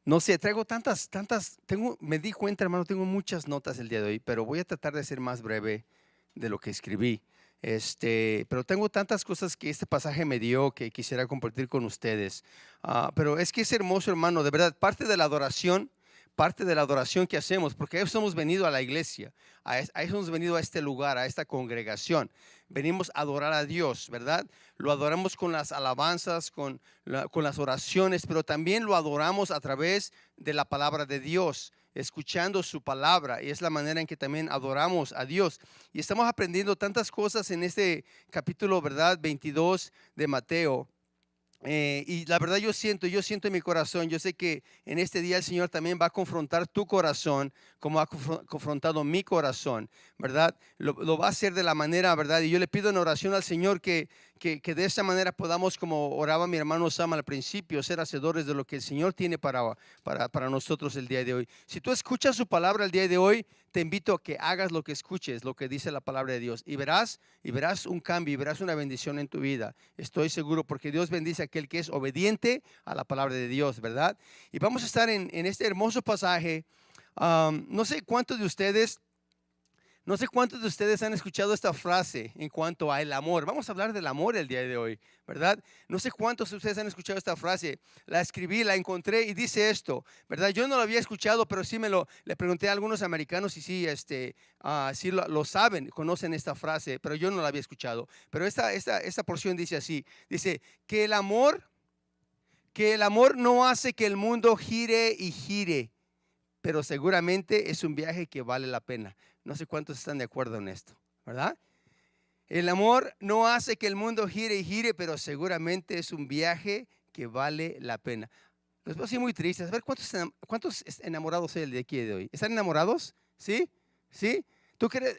No sé, traigo me di cuenta, hermano, tengo muchas notas el día de hoy, pero voy a tratar de ser más breve de lo que escribí. Pero tengo tantas cosas que este pasaje me dio que quisiera compartir con ustedes. Pero es que es hermoso, hermano, de verdad, parte de la adoración que hacemos, porque a eso hemos venido a la iglesia, a eso hemos venido a este lugar, a esta congregación. Venimos a adorar a Dios, ¿verdad? Lo adoramos con las alabanzas, con las oraciones, pero también lo adoramos a través de la palabra de Dios, escuchando su palabra, y es la manera en que también adoramos a Dios. Y estamos aprendiendo tantas cosas en este capítulo, ¿verdad? 22 de Mateo. Y la verdad yo siento en mi corazón, yo sé que en este día el Señor también va a confrontar tu corazón como ha confrontado mi corazón, ¿verdad? Lo va a hacer de la manera, ¿verdad? Y yo le pido en oración al Señor que de esa manera podamos, como oraba mi hermano Sam al principio, ser hacedores de lo que el Señor tiene para nosotros el día de hoy. Si tú escuchas su palabra el día de hoy, te invito a que hagas lo que escuches, lo que dice la palabra de Dios, y verás un cambio y verás una bendición en tu vida. Estoy seguro, porque Dios bendice a aquel que es obediente a la palabra de Dios, ¿verdad? Y vamos a estar en este hermoso pasaje. No sé cuántos de ustedes han escuchado esta frase en cuanto a el amor. Vamos a hablar del amor el día de hoy, ¿verdad? No sé cuántos de ustedes han escuchado esta frase. La escribí, la encontré y dice esto, ¿verdad? Yo no lo había escuchado, pero sí le pregunté a algunos americanos y sí, sí lo saben, conocen esta frase, pero yo no la había escuchado. Pero esta porción dice así, dice que el amor no hace que el mundo gire y gire, pero seguramente es un viaje que vale la pena. No sé cuántos están de acuerdo en esto, ¿verdad? El amor no hace que el mundo gire y gire, pero seguramente es un viaje que vale la pena. Los veo así muy tristes. A ver, ¿cuántos enamorados hay el de aquí de hoy? ¿Están enamorados? ¿Sí? ¿Sí? ¿Tú crees?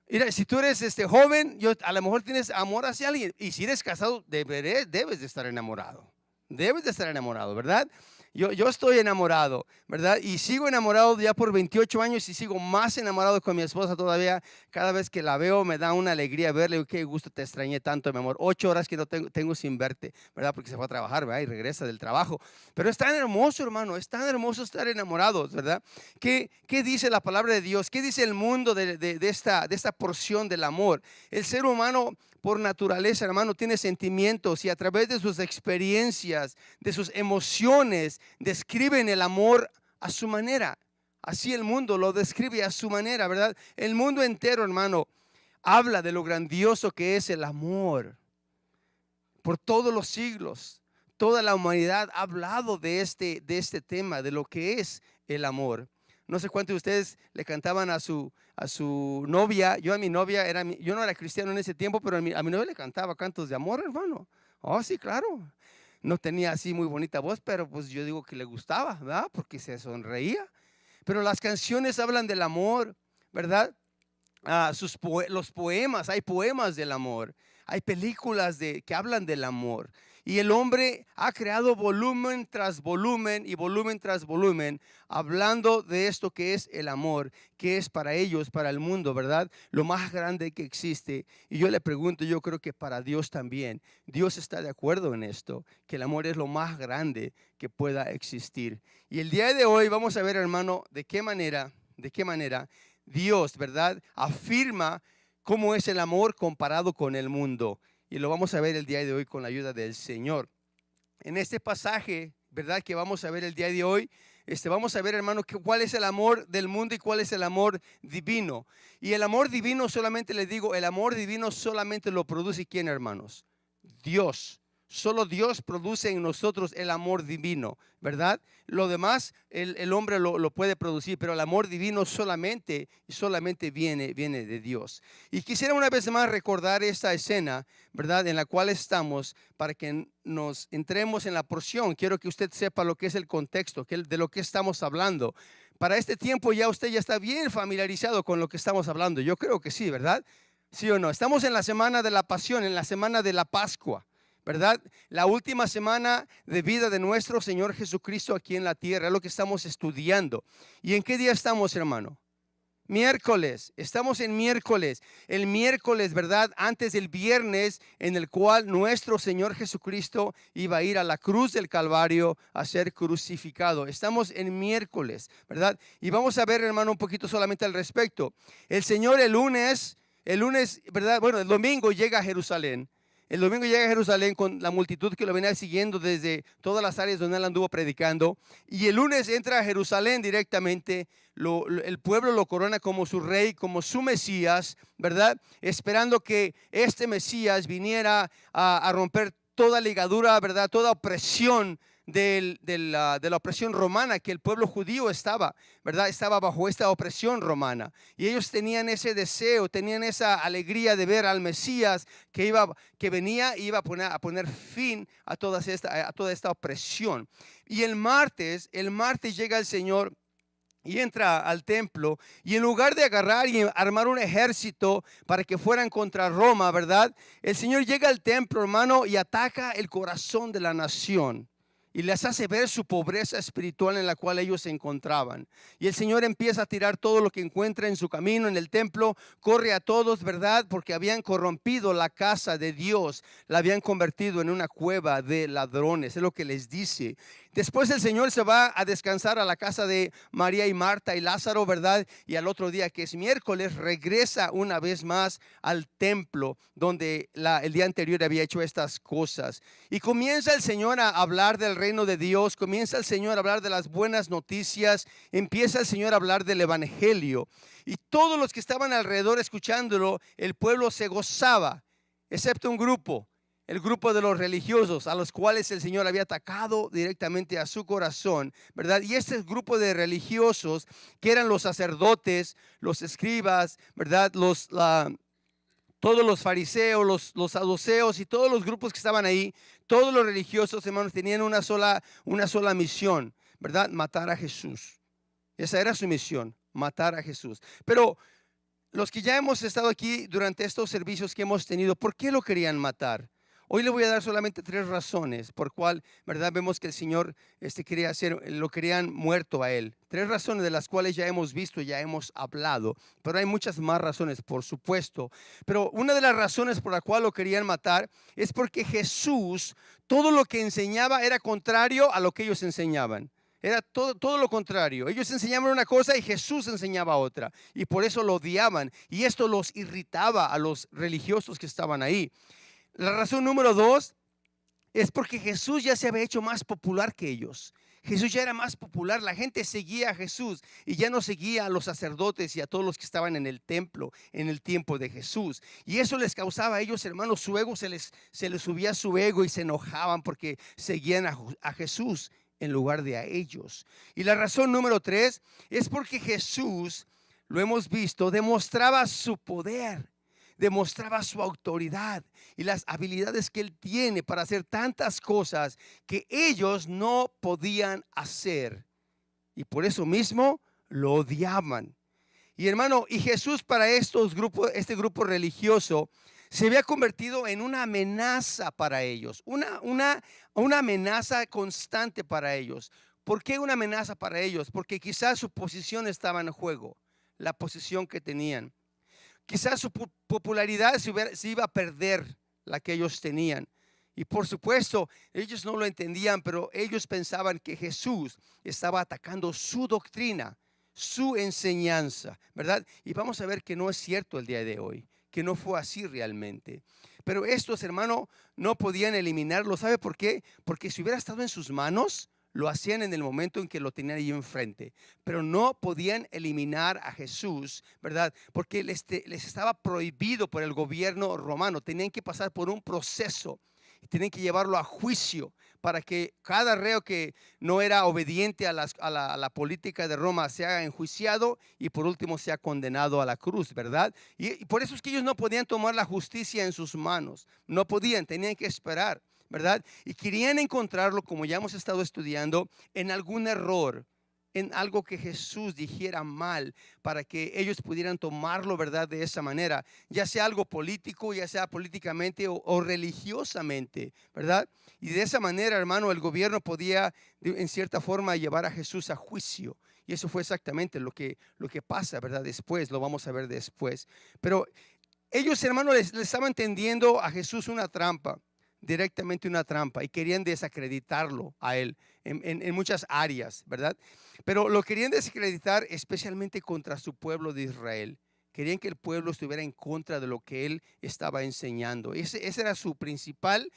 Mira, si tú eres joven, a lo mejor tienes amor hacia alguien. Y si eres casado, debes de estar enamorado. Debes de estar enamorado, ¿verdad? Yo estoy enamorado, ¿verdad? Y sigo enamorado ya por 28 años y sigo más enamorado con mi esposa todavía. Cada vez que la veo me da una alegría verle. Qué gusto, te extrañé tanto, mi amor. 8 horas que no tengo sin verte, ¿verdad? Porque se fue a trabajar, ¿verdad? Y regresa del trabajo. Pero es tan hermoso, hermano, es tan hermoso estar enamorados, ¿verdad? ¿Qué dice la palabra de Dios? ¿Qué dice el mundo de esta porción del amor? El ser humano por naturaleza, hermano, tiene sentimientos y a través de sus experiencias, de sus emociones, describen el amor a su manera. Así el mundo lo describe a su manera, ¿verdad? El mundo entero, hermano, habla de lo grandioso que es el amor. Por todos los siglos, toda la humanidad ha hablado de este tema, de lo que es el amor. No sé cuántos de ustedes le cantaban a su novia. Yo a mi novia, yo no era cristiano en ese tiempo, pero a mi novia le cantaba cantos de amor, hermano. Oh, sí, claro. No tenía así muy bonita voz, pero pues yo digo que le gustaba, ¿verdad? Porque se sonreía. Pero las canciones hablan del amor, ¿verdad? Los poemas, hay poemas del amor, hay películas que hablan del amor. Y el hombre ha creado volumen tras volumen y volumen tras volumen, hablando de esto que es el amor, que es para ellos, para el mundo, ¿verdad? Lo más grande que existe. Y yo le pregunto, yo creo que para Dios también. Dios está de acuerdo en esto, que el amor es lo más grande que pueda existir. Y el día de hoy vamos a ver, hermano, de qué manera Dios, ¿verdad? Afirma cómo es el amor comparado con el mundo. Y lo vamos a ver el día de hoy con la ayuda del Señor. En este pasaje, ¿verdad? Que vamos a ver el día de hoy, vamos a ver, hermano, cuál es el amor del mundo y cuál es el amor divino. Y el amor divino, solamente les digo, el amor divino solamente lo produce ¿quién, hermanos? Dios. Solo Dios produce en nosotros el amor divino, ¿verdad? Lo demás el hombre lo puede producir, pero el amor divino solamente viene de Dios. Y quisiera una vez más recordar esta escena, ¿verdad? En la cual estamos, para que nos entremos en la porción. Quiero que usted sepa lo que es el contexto, de lo que estamos hablando. Para este tiempo usted ya está bien familiarizado con lo que estamos hablando. Yo creo que sí, ¿verdad? ¿Sí o no? Estamos en la semana de la pasión, en la semana de la Pascua, ¿verdad? La última semana de vida de nuestro Señor Jesucristo aquí en la tierra, es lo que estamos estudiando. ¿Y en qué día estamos, hermano? Miércoles, estamos en miércoles. El miércoles, ¿verdad? Antes del viernes en el cual nuestro Señor Jesucristo iba a ir a la cruz del Calvario a ser crucificado. Estamos en miércoles, ¿verdad? Y vamos a ver, hermano, un poquito solamente al respecto. El Señor el lunes, ¿verdad? Bueno, el domingo llega a Jerusalén. El domingo llega a Jerusalén con la multitud que lo venía siguiendo desde todas las áreas donde él anduvo predicando. Y el lunes entra a Jerusalén directamente. El pueblo lo corona como su rey, como su Mesías, ¿verdad? Esperando que este Mesías viniera a romper toda ligadura, ¿verdad? Toda opresión de la opresión romana que el pueblo judío estaba, ¿verdad? Estaba bajo esta opresión romana. Y ellos tenían ese deseo, tenían esa alegría de ver al Mesías que venía y iba a poner fin a toda esta opresión. Y el martes llega el Señor y entra al templo, y en lugar de agarrar y armar un ejército para que fueran contra Roma, ¿verdad? El Señor llega al templo, hermano, y ataca el corazón de la nación. Y les hace ver su pobreza espiritual en la cual ellos se encontraban. Y el Señor empieza a tirar todo lo que encuentra en su camino en el templo. Corre a todos, ¿verdad? Porque habían corrompido la casa de Dios. La habían convertido en una cueva de ladrones. Es lo que les dice. Después el Señor se va a descansar a la casa de María y Marta y Lázaro, ¿verdad? Y al otro día, que es miércoles, regresa una vez más al templo donde el día anterior había hecho estas cosas. Y comienza el Señor a hablar del reino de Dios, comienza el Señor a hablar de las buenas noticias, empieza el Señor a hablar del evangelio. Y todos los que estaban alrededor escuchándolo, el pueblo se gozaba, excepto un grupo. El grupo de los religiosos a los cuales el Señor había atacado directamente a su corazón, ¿verdad? Y este grupo de religiosos que eran los sacerdotes, los escribas, ¿verdad? Todos los fariseos, los saduceos y todos los grupos que estaban ahí, todos los religiosos, hermanos, tenían una sola misión, ¿verdad? Matar a Jesús. Esa era su misión, matar a Jesús. Pero los que ya hemos estado aquí durante estos servicios que hemos tenido, ¿por qué lo querían matar? Hoy le voy a dar solamente 3 razones por cual, ¿verdad? Vemos que el Señor lo querían muerto a él. 3 razones de las cuales ya hemos visto, ya hemos hablado, pero hay muchas más razones, por supuesto. Pero una de las razones por la cual lo querían matar es porque Jesús, todo lo que enseñaba era contrario a lo que ellos enseñaban. Era todo lo contrario. Ellos enseñaban una cosa y Jesús enseñaba otra. Y por eso lo odiaban. Y esto los irritaba a los religiosos que estaban ahí. La razón número 2 es porque Jesús ya se había hecho más popular que ellos. Jesús ya era más popular, la gente seguía a Jesús y ya no seguía a los sacerdotes y a todos los que estaban en el templo en el tiempo de Jesús. Y eso les causaba a ellos, hermanos, su ego, se les subía su ego y se enojaban porque seguían a Jesús en lugar de a ellos. Y la razón número 3 es porque Jesús, lo hemos visto, demostraba su poder, demostraba su autoridad y las habilidades que él tiene para hacer tantas cosas que ellos no podían hacer. Y por eso mismo lo odiaban. Y hermano, y Jesús para este grupo religioso se había convertido en una amenaza para ellos, una amenaza constante para ellos. ¿Por qué una amenaza para ellos? Porque quizás su posición estaba en juego, la posición que tenían. Quizás su popularidad se iba a perder, la que ellos tenían. Y por supuesto, ellos no lo entendían, pero ellos pensaban que Jesús estaba atacando su doctrina, su enseñanza, ¿verdad? Y vamos a ver que no es cierto el día de hoy, que no fue así realmente. Pero estos, hermanos, no podían eliminarlo. ¿Sabe por qué? Porque si hubiera estado en sus manos, lo hacían en el momento en que lo tenían ahí enfrente, pero no podían eliminar a Jesús, ¿verdad? Porque les estaba prohibido por el gobierno romano. Tenían que pasar por un proceso y tenían que llevarlo a juicio para que cada reo que no era obediente a la política de Roma sea enjuiciado y por último sea condenado a la cruz, ¿verdad? Y por eso es que ellos no podían tomar la justicia en sus manos, no podían, tenían que esperar, ¿verdad? Y querían encontrarlo, como ya hemos estado estudiando, en algún error, en algo que Jesús dijera mal para que ellos pudieran tomarlo, ¿verdad?, de esa manera, ya sea algo político, ya sea políticamente o religiosamente, ¿verdad? Y de esa manera, hermano, el gobierno podía en cierta forma llevar a Jesús a juicio. Y eso fue exactamente lo que pasa, ¿verdad? Después, lo vamos a ver después. Pero ellos, hermano, les estaban tendiendo a Jesús una trampa, directamente una trampa, y querían desacreditarlo a él en muchas áreas, ¿verdad? Pero lo querían desacreditar especialmente contra su pueblo de Israel. Querían que el pueblo estuviera en contra de lo que él estaba enseñando. Esa era su principal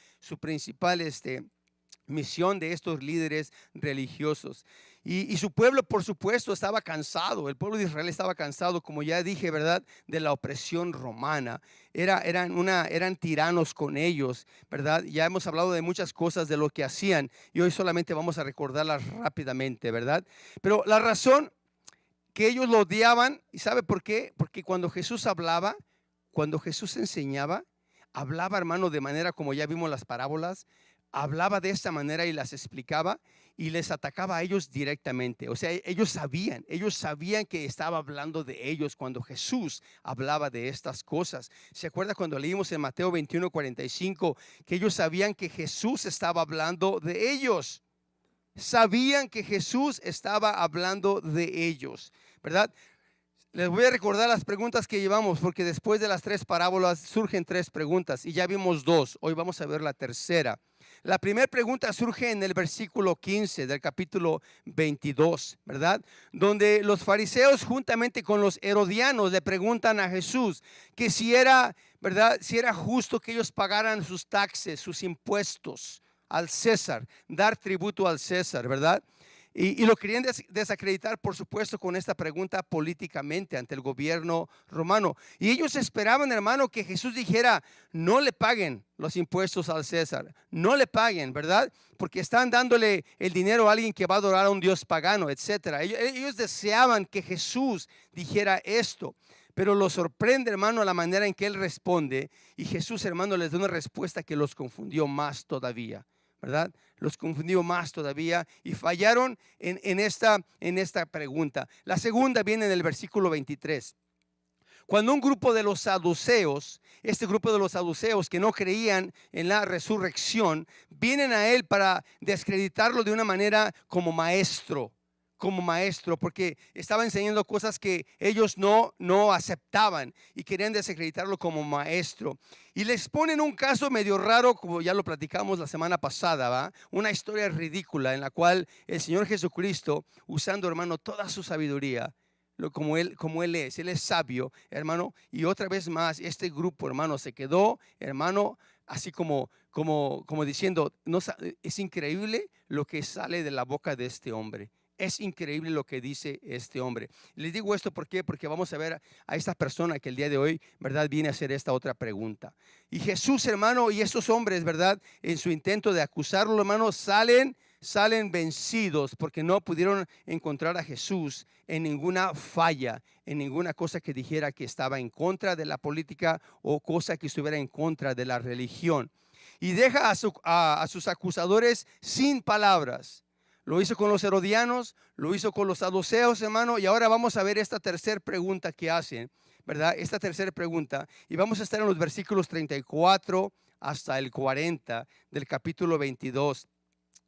misión de estos líderes religiosos. Y su pueblo, por supuesto, estaba cansado. El pueblo de Israel estaba cansado, como ya dije, ¿verdad?, de la opresión romana. Eran tiranos con ellos, ¿verdad? Ya hemos hablado de muchas cosas de lo que hacían y hoy solamente vamos a recordarlas rápidamente, ¿verdad? Pero la razón que ellos lo odiaban, ¿y sabe por qué? Porque cuando Jesús hablaba, cuando Jesús enseñaba, hablaba, hermano, de manera como ya vimos las parábolas, hablaba de esta manera y las explicaba y les atacaba a ellos directamente. O sea, ellos sabían que estaba hablando de ellos cuando Jesús hablaba de estas cosas. ¿Se acuerda cuando leímos en Mateo 21:45 que ellos sabían que Jesús estaba hablando de ellos? Sabían que Jesús estaba hablando de ellos, ¿verdad? Les voy a recordar las preguntas que llevamos, porque después de las 3 parábolas surgen 3 preguntas y ya vimos 2. Hoy vamos a ver la tercera. La primera pregunta surge en el versículo 15 del capítulo 22, ¿verdad? Donde los fariseos juntamente con los herodianos le preguntan a Jesús que si era, ¿verdad?, si era justo que ellos pagaran sus taxes, sus impuestos al César, dar tributo al César, ¿verdad? Y lo querían desacreditar, por supuesto, con esta pregunta políticamente ante el gobierno romano. Y ellos esperaban, hermano, que Jesús dijera, no le paguen los impuestos al César, no le paguen, ¿verdad? Porque están dándole el dinero a alguien que va a adorar a un dios pagano, etcétera. Ellos deseaban que Jesús dijera esto. Pero lo sorprende, hermano, la manera en que él responde. Y Jesús, hermano, les da una respuesta que los confundió más todavía, ¿verdad? Los confundió más todavía y fallaron en esta pregunta. La segunda viene en el versículo 23. Cuando un grupo de los saduceos, este grupo de los saduceos que no creían en la resurrección, vienen a él para desacreditarlo de una manera como maestro, porque estaba enseñando cosas que ellos no aceptaban y querían desacreditarlo como maestro. Y les ponen un caso medio raro, como ya lo platicamos la semana pasada, ¿va? Una historia ridícula en la cual el Señor Jesucristo, usando, hermano, toda su sabiduría, como él es sabio, hermano, y otra vez más este grupo, hermano, se quedó, hermano, así como diciendo, no, es increíble lo que sale de la boca de este hombre. Es increíble lo que dice este hombre. Les digo esto porque vamos a ver a esta persona que el día de hoy, ¿verdad?, viene a hacer esta otra pregunta. Y Jesús, hermano, y estos hombres, ¿verdad?, en su intento de acusarlo, hermano, salen vencidos porque no pudieron encontrar a Jesús en ninguna falla, en ninguna cosa que dijera que estaba en contra de la política o cosa que estuviera en contra de la religión. Y deja a sus acusadores sin palabras. Lo hizo con los herodianos, lo hizo con los saduceos, hermano, y ahora vamos a ver esta tercera pregunta que hacen, ¿verdad? Esta tercera pregunta, y vamos a estar en los versículos 34 hasta el 40 del capítulo 22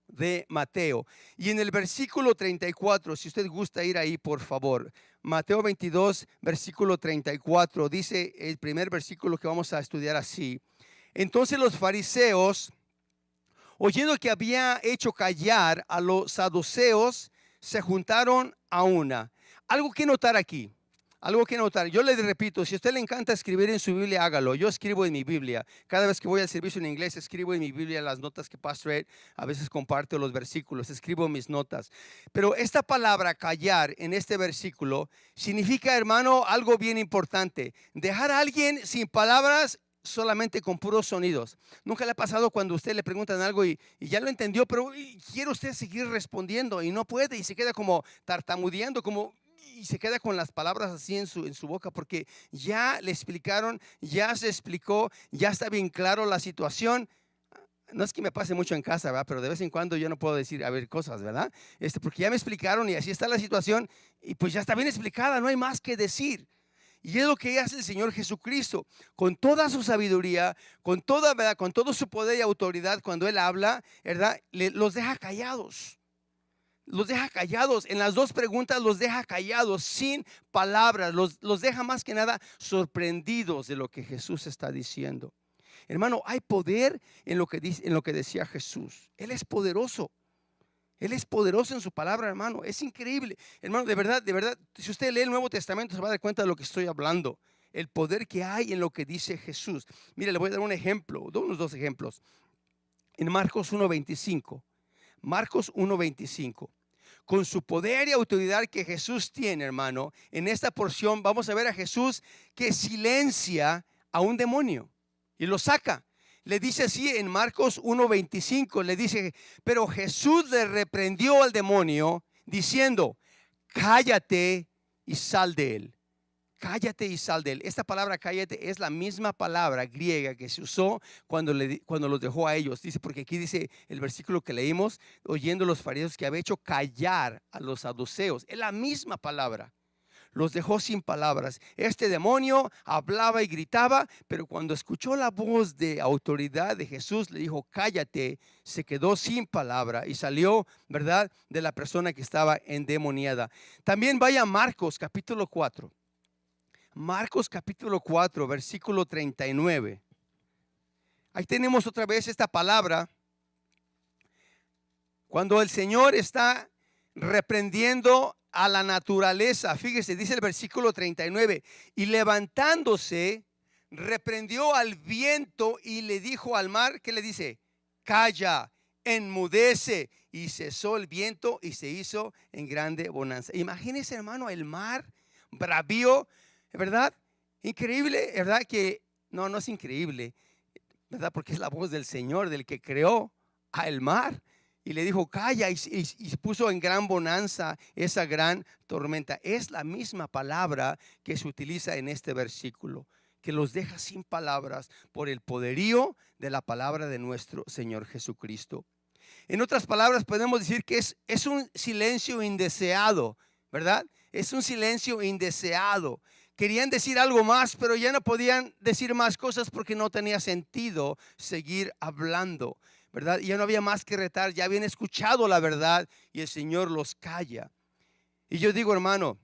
de Mateo. Y en el versículo 34, si usted gusta ir ahí, por favor, Mateo 22, versículo 34, dice el primer versículo que vamos a estudiar así: entonces los fariseos, oyendo que había hecho callar a los saduceos, se juntaron a una. Algo que notar aquí. Yo le repito, si a usted le encanta escribir en su Biblia, hágalo. Yo escribo en mi Biblia. Cada vez que voy al servicio en inglés, escribo en mi Biblia las notas que Pastor Ed a veces comparte, los versículos, escribo mis notas. Pero esta palabra callar en este versículo significa, hermano, algo bien importante. Dejar a alguien sin palabras, solamente con puros sonidos. ¿Nunca le ha pasado cuando usted le preguntan algo y ya lo entendió, pero quiere usted seguir respondiendo y no puede y se queda como tartamudeando, y se queda con las palabras así en su boca porque ya le explicaron, ya se explicó, ya está bien claro la situación? no es que me pase mucho en casa, ¿verdad? Pero de vez en cuando yo no puedo decir, a ver, cosas, ¿verdad? Porque ya me explicaron y así está la situación y pues ya está bien explicada, no hay más que decir. Y es lo que hace el Señor Jesucristo, con toda su sabiduría, con toda, ¿verdad? Con todo su poder y autoridad, cuando Él habla, ¿verdad? Los deja callados. Los deja callados. En las dos preguntas los deja callados, sin palabras. Los deja más que nada sorprendidos de lo que Jesús está diciendo. Hermano, hay poder en lo que dice, en lo que decía Jesús. Él es poderoso. Él es poderoso en su palabra, hermano. Es increíble. Hermano, de verdad, si usted lee el Nuevo Testamento se va a dar cuenta de lo que estoy hablando. El poder que hay en lo que dice Jesús. Mire, le voy a dar un ejemplo, unos dos ejemplos. En Marcos 1:25. Marcos 1:25. Con su poder y autoridad que Jesús tiene, hermano, en esta porción vamos a ver a Jesús que silencia a un demonio y lo saca. Le dice así en Marcos 1:25, le dice, pero Jesús le reprendió al demonio diciendo, cállate y sal de él. Cállate y sal de él. Esta palabra cállate es la misma palabra griega que se usó cuando los dejó a ellos. Dice, porque aquí dice el versículo que leímos, oyendo los fariseos que había hecho callar a los saduceos. Es la misma palabra. Los dejó sin palabras. Este demonio hablaba y gritaba, pero cuando escuchó la voz de autoridad de Jesús, le dijo, cállate, se quedó sin palabra y salió, ¿verdad?, de la persona que estaba endemoniada. También vaya a Marcos capítulo 4. Marcos capítulo 4, versículo 39. Ahí tenemos otra vez esta palabra. Cuando el Señor está reprendiendo a la naturaleza, fíjese, dice el versículo 39, y levantándose, reprendió al viento y le dijo al mar, ¿qué le dice? Calla, enmudece. Y cesó el viento y se hizo en grande bonanza. Imagínese, hermano, el mar bravío, ¿verdad? Increíble, ¿verdad? Que no es increíble, ¿verdad? Porque es la voz del Señor, del que creó al mar. Y le dijo, calla, y puso en gran bonanza esa gran tormenta. Es la misma palabra que se utiliza en este versículo, que los deja sin palabras por el poderío de la palabra de nuestro Señor Jesucristo. En otras palabras, podemos decir que es un silencio indeseado, ¿verdad? Es un silencio indeseado. Querían decir algo más, pero ya no podían decir más cosas porque no tenía sentido seguir hablando, ¿verdad? Y ya no había más que retar, ya habían escuchado la verdad y el Señor los calla. Y yo digo, hermano,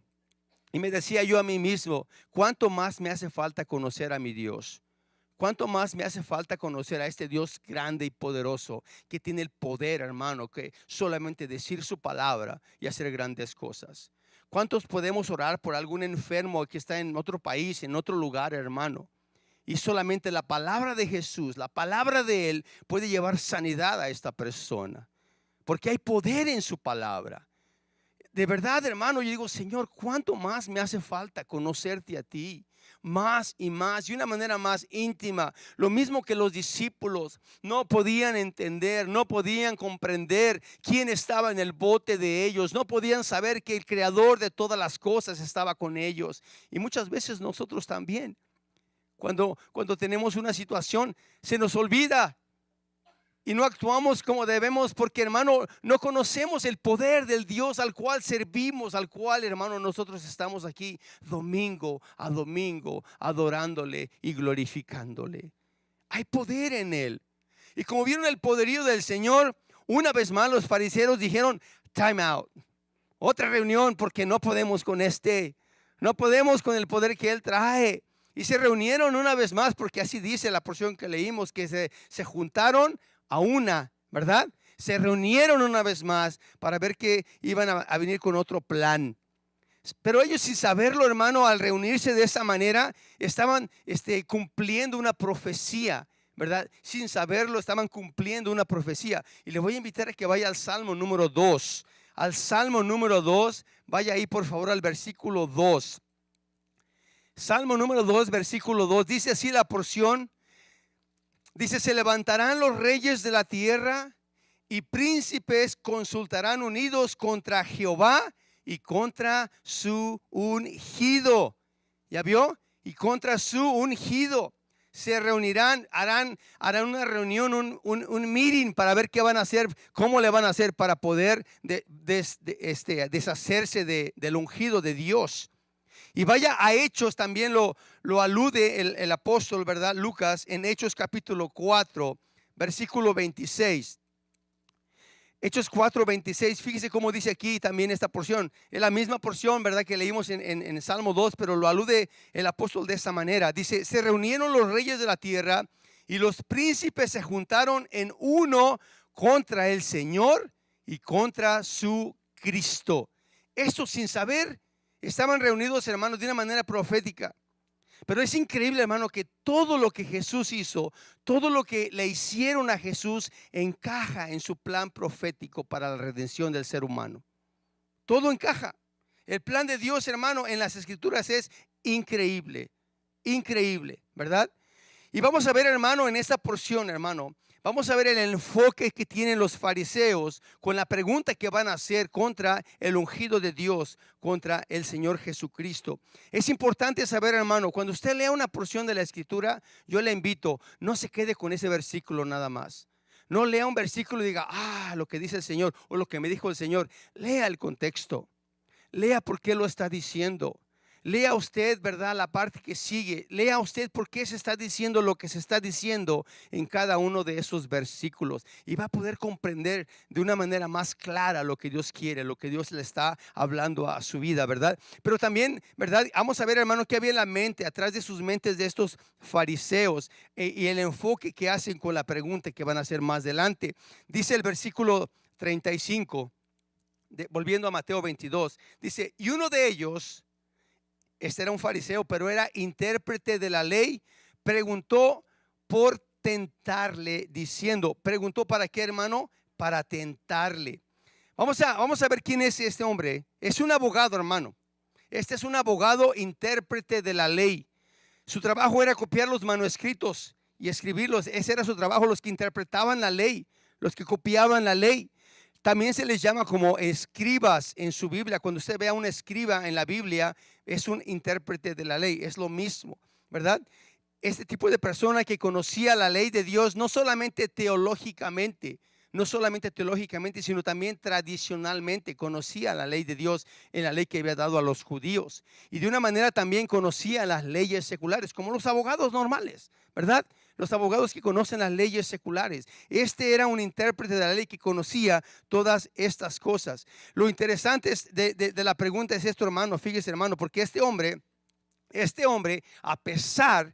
y me decía yo a mí mismo, ¿cuánto más me hace falta conocer a mi Dios? ¿Cuánto más me hace falta conocer a este Dios grande y poderoso que tiene el poder, hermano, que solamente decir su palabra y hacer grandes cosas? ¿Cuántos podemos orar por algún enfermo que está en otro país, en otro lugar, hermano? Y solamente la palabra de Jesús, la palabra de Él puede llevar sanidad a esta persona. Porque hay poder en su palabra. De verdad, hermano, yo digo, Señor, ¿cuánto más me hace falta conocerte a ti? Más y más, de una manera más íntima. Lo mismo que los discípulos no podían entender, no podían comprender quién estaba en el bote de ellos, no podían saber que el creador de todas las cosas estaba con ellos. Y muchas veces nosotros también, cuando tenemos una situación, se nos olvida y no actuamos como debemos porque, hermano, no conocemos el poder del Dios al cual servimos, al cual, hermano, nosotros estamos aquí domingo a domingo adorándole y glorificándole. Hay poder en Él. Y como vieron el poderío del Señor, una vez más los fariseos dijeron, time out, otra reunión porque no podemos con no podemos con el poder que Él trae. Y se reunieron una vez más porque así dice la porción que leímos, que se juntaron a una, ¿verdad? Se reunieron una vez más para ver que iban a venir con otro plan. Pero ellos, sin saberlo, hermano, al reunirse de esa manera, estaban cumpliendo una profecía, ¿verdad? Sin saberlo, estaban cumpliendo una profecía. Y le voy a invitar a que vaya al Salmo número 2. Al Salmo número 2, vaya ahí por favor al versículo 2. Salmo número 2, versículo 2, dice así la porción. Dice, se levantarán los reyes de la tierra y príncipes consultarán unidos contra Jehová y contra su ungido. ¿Ya vio? Y contra su ungido. se reunirán, harán una reunión, un meeting para ver qué van a hacer, cómo le van a hacer para poder deshacerse del ungido de Dios. Y vaya a Hechos, también lo alude el apóstol, ¿verdad? Lucas, en Hechos capítulo 4, versículo 26. Hechos 4:26, fíjese cómo dice aquí también esta porción. Es la misma porción, ¿verdad?, que leímos en Salmo 2, pero lo alude el apóstol de esta manera. Dice, se reunieron los reyes de la tierra y los príncipes se juntaron en uno contra el Señor y contra su Cristo. Esto sin saber, estaban reunidos, hermanos, de una manera profética. Pero es increíble, hermano, que todo lo que Jesús hizo, todo lo que le hicieron a Jesús encaja en su plan profético para la redención del ser humano. Todo encaja. El plan de Dios, hermano, en las Escrituras es increíble, increíble, ¿verdad? Y vamos a ver, hermano, en esta porción, hermano, vamos a ver el enfoque que tienen los fariseos con la pregunta que van a hacer contra el ungido de Dios, contra el Señor Jesucristo. Es importante saber, hermano, cuando usted lea una porción de la Escritura, yo le invito, no se quede con ese versículo nada más. No lea un versículo y diga, lo que dice el Señor o lo que me dijo el Señor. Lea el contexto. Lea por qué lo está diciendo. Lea usted, ¿verdad?, la parte que sigue. Lea usted por qué se está diciendo lo que se está diciendo en cada uno de esos versículos. Y va a poder comprender de una manera más clara lo que Dios quiere, lo que Dios le está hablando a su vida, ¿verdad? Pero también, ¿verdad? Vamos a ver, hermano, qué había en la mente, atrás de sus mentes de estos fariseos y el enfoque que hacen con la pregunta que van a hacer más adelante. Dice el versículo 35, volviendo a Mateo 22, dice, y uno de ellos, este era un fariseo, pero era intérprete de la ley, preguntó por tentarle, diciendo, ¿preguntó para qué, hermano? Para tentarle. Vamos a ver quién es este hombre. Es un abogado, hermano. Este es un abogado intérprete de la ley. Su trabajo era copiar los manuscritos y escribirlos. Ese era su trabajo, los que interpretaban la ley, los que copiaban la ley. También se les llama como escribas en su Biblia. Cuando usted vea un escriba en la Biblia, es un intérprete de la ley. Es lo mismo, ¿verdad? Este tipo de persona que conocía la ley de Dios, no solamente teológicamente, sino también tradicionalmente conocía la ley de Dios en la ley que había dado a los judíos. Y de una manera también conocía las leyes seculares, como los abogados normales, ¿verdad? Los abogados que conocen las leyes seculares. Este era un intérprete de la ley que conocía todas estas cosas. Lo interesante de la pregunta es esto, hermano. Fíjese, hermano, porque este hombre, a pesar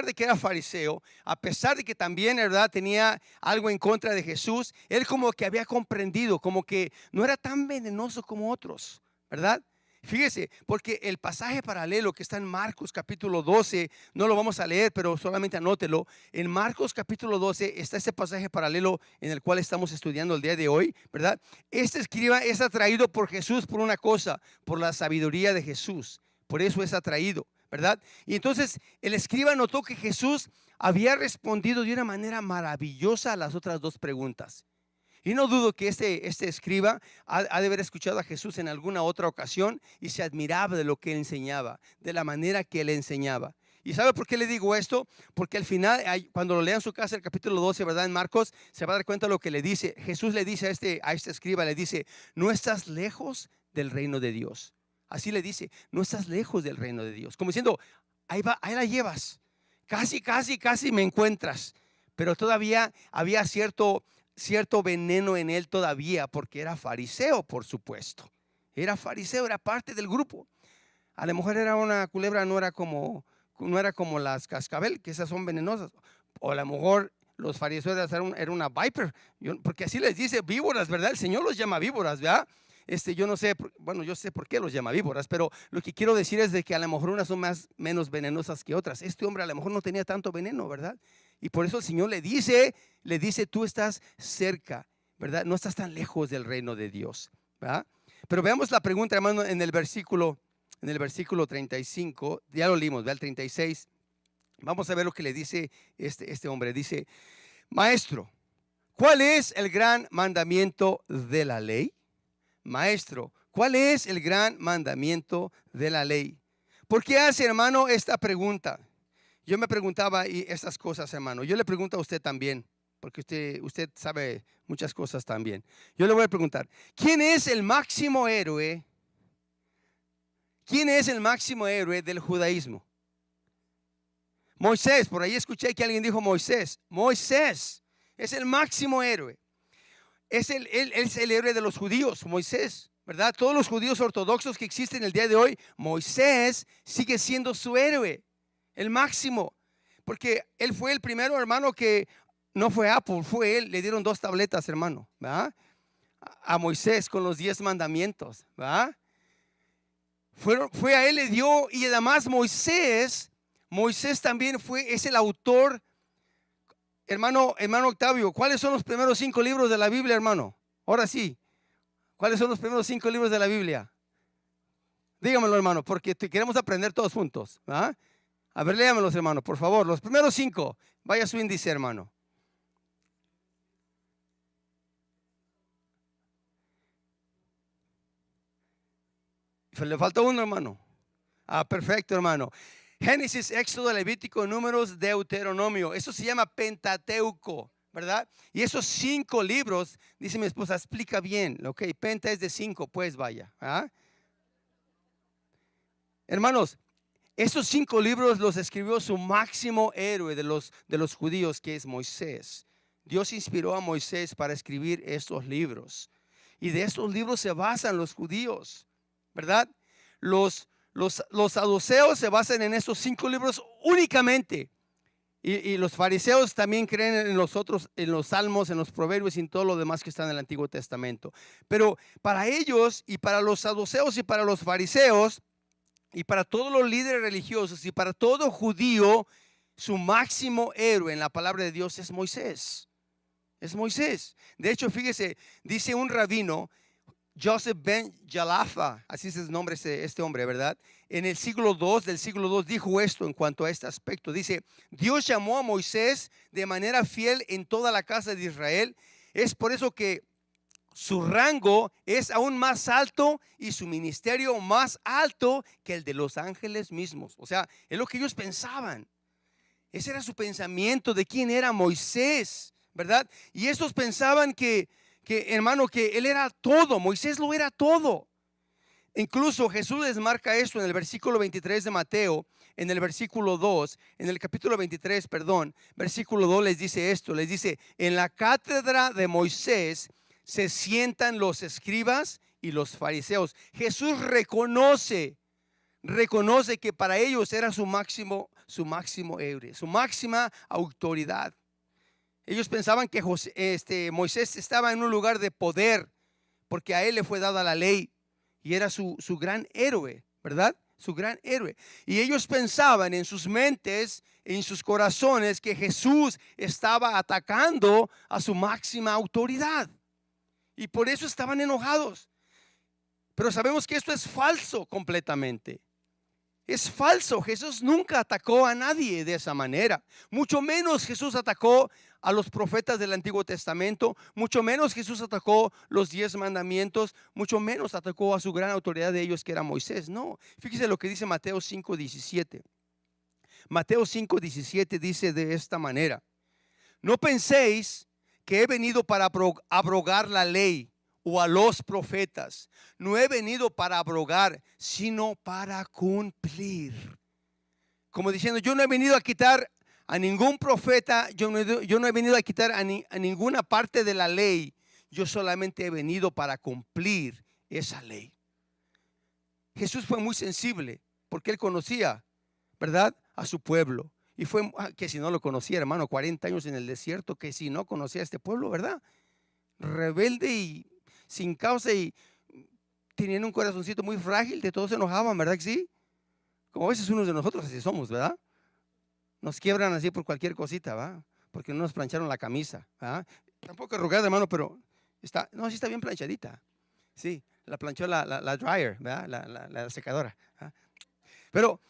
de que era fariseo, a pesar de que también, ¿verdad?, tenía algo en contra de Jesús, él como que había comprendido, como que no era tan venenoso como otros, ¿verdad? Fíjese, porque el pasaje paralelo que está en Marcos capítulo 12, no lo vamos a leer, pero solamente anótelo. En Marcos capítulo 12 está ese pasaje paralelo en el cual estamos estudiando el día de hoy, ¿verdad? Este escriba es atraído por Jesús por una cosa, por la sabiduría de Jesús. Por eso es atraído, ¿verdad? Y entonces el escriba notó que Jesús había respondido de una manera maravillosa a las otras dos preguntas. Y no dudo que este escriba ha de haber escuchado a Jesús en alguna otra ocasión y se admiraba de lo que él enseñaba, de la manera que él enseñaba. ¿Y sabe por qué le digo esto? Porque al final, cuando lo lea en su casa, el capítulo 12, ¿verdad?, en Marcos, se va a dar cuenta de lo que le dice. Jesús le dice a este escriba, le dice, no estás lejos del reino de Dios. Así le dice, no estás lejos del reino de Dios. Como diciendo, ahí la llevas. Casi me encuentras. Pero todavía había cierto veneno en él todavía, porque era fariseo, por supuesto. Era fariseo, era parte del grupo. A lo mejor era una culebra, no era como las cascabel, que esas son venenosas. O a lo mejor los fariseos era una viper, porque así les dice víboras, ¿verdad? El Señor los llama víboras, ¿verdad? Yo no sé, bueno, yo sé por qué los llama víboras, pero lo que quiero decir es de que a lo mejor unas son menos venenosas que otras. Este hombre a lo mejor no tenía tanto veneno, ¿verdad? Y por eso el Señor le dice, tú estás cerca, ¿verdad? No estás tan lejos del reino de Dios, ¿verdad? Pero veamos la pregunta, hermano, en el versículo 35, ya lo leímos, ¿verdad? El 36. Vamos a ver lo que le dice este hombre. Dice, maestro, ¿cuál es el gran mandamiento de la ley? Maestro, ¿cuál es el gran mandamiento de la ley? ¿Por qué hace, hermano, esta pregunta? Yo me preguntaba y estas cosas, hermano. Yo le pregunto a usted también, porque usted sabe muchas cosas también. Yo le voy a preguntar, ¿quién es el máximo héroe? ¿Quién es el máximo héroe del judaísmo? Moisés. Por ahí escuché que alguien dijo Moisés. Moisés es el máximo héroe. Él es el héroe de los judíos, Moisés, ¿verdad? Todos los judíos ortodoxos que existen el día de hoy, Moisés sigue siendo su héroe, el máximo. Porque él fue el primero, hermano, que no fue Apple, fue él. Le dieron 2 tabletas, hermano, ¿verdad? A Moisés con los 10 mandamientos, ¿verdad? Fue a él, le dio. Y además Moisés también es el autor. Hermano Octavio, ¿cuáles son los primeros 5 libros de la Biblia, hermano? Ahora sí, ¿cuáles son los primeros 5 libros de la Biblia? Dígamelo, hermano, porque queremos aprender todos juntos, ¿ah? A ver, léamelos, hermano, por favor. Los primeros 5, vaya su índice, hermano. Le falta uno, hermano. Perfecto, hermano. Génesis, Éxodo, Levítico, Números, Deuteronomio. Eso se llama Pentateuco, ¿verdad? Y esos 5 libros, dice mi esposa, explica bien. Ok, penta es de 5, pues vaya. Hermanos, esos 5 libros los escribió su máximo héroe de los judíos, que es Moisés. Dios inspiró a Moisés para escribir estos libros. Y de estos libros se basan los judíos, ¿verdad? Los saduceos se basan en esos 5 libros únicamente. Y los fariseos también creen en los otros, en los salmos, en los proverbios y en todo lo demás que está en el Antiguo Testamento. Pero para ellos y para los saduceos y para los fariseos y para todos los líderes religiosos y para todo judío, su máximo héroe en la palabra de Dios es Moisés. Es Moisés. De hecho, fíjese, dice un rabino, Joseph ben Jalafa, así es el nombre de este hombre, ¿verdad? En el siglo II dijo esto en cuanto a este aspecto. Dice, Dios llamó a Moisés de manera fiel en toda la casa de Israel. Es por eso que su rango es aún más alto y su ministerio más alto que el de los ángeles mismos. O sea, es lo que ellos pensaban. Ese era su pensamiento de quién era Moisés, ¿verdad? Y estos pensaban que hermano, que él era todo. Moisés lo era todo. Incluso Jesús les marca esto en el versículo 23 de Mateo, en el versículo 2, en el capítulo 23, perdón, versículo 2 les dice esto, les dice, en la cátedra de Moisés se sientan los escribas y los fariseos. Jesús reconoce que para ellos era su máximo héroe, su máxima autoridad. Ellos pensaban que Moisés estaba en un lugar de poder porque a él le fue dada la ley y era su gran héroe, ¿verdad? Su gran héroe. Y ellos pensaban en sus mentes, en sus corazones, que Jesús estaba atacando a su máxima autoridad. Y por eso estaban enojados. Pero sabemos que esto es falso completamente. Es falso. Jesús nunca atacó a nadie de esa manera. Mucho menos Jesús atacó a los profetas del Antiguo Testamento. Mucho menos Jesús atacó los 10 mandamientos. Mucho menos atacó a su gran autoridad de ellos, que era Moisés. No. Fíjese lo que dice Mateo 5:17. Mateo 5:17 dice de esta manera: no penséis que he venido para abrogar la ley o a los profetas. No he venido para abrogar, sino para cumplir. Como diciendo, yo no he venido a quitar a ningún profeta, yo no he venido a quitar a ninguna parte de la ley. Yo solamente he venido para cumplir esa ley. Jesús fue muy sensible porque él conocía, ¿verdad?, a su pueblo. Y fue que si no lo conocía, hermano, 40 años en el desierto, que si no conocía a este pueblo, ¿verdad? Rebelde y sin causa, y tenían un corazoncito muy frágil, de todos se enojaban, ¿verdad que sí? Como a veces unos de nosotros así somos, ¿verdad? Nos quiebran así por cualquier cosita, ¿verdad? Porque no nos plancharon la camisa, ¿verdad? Tampoco arrugada, hermano, pero sí está bien planchadita. Sí, la planchó la dryer, ¿verdad? La secadora, ¿verdad? Pero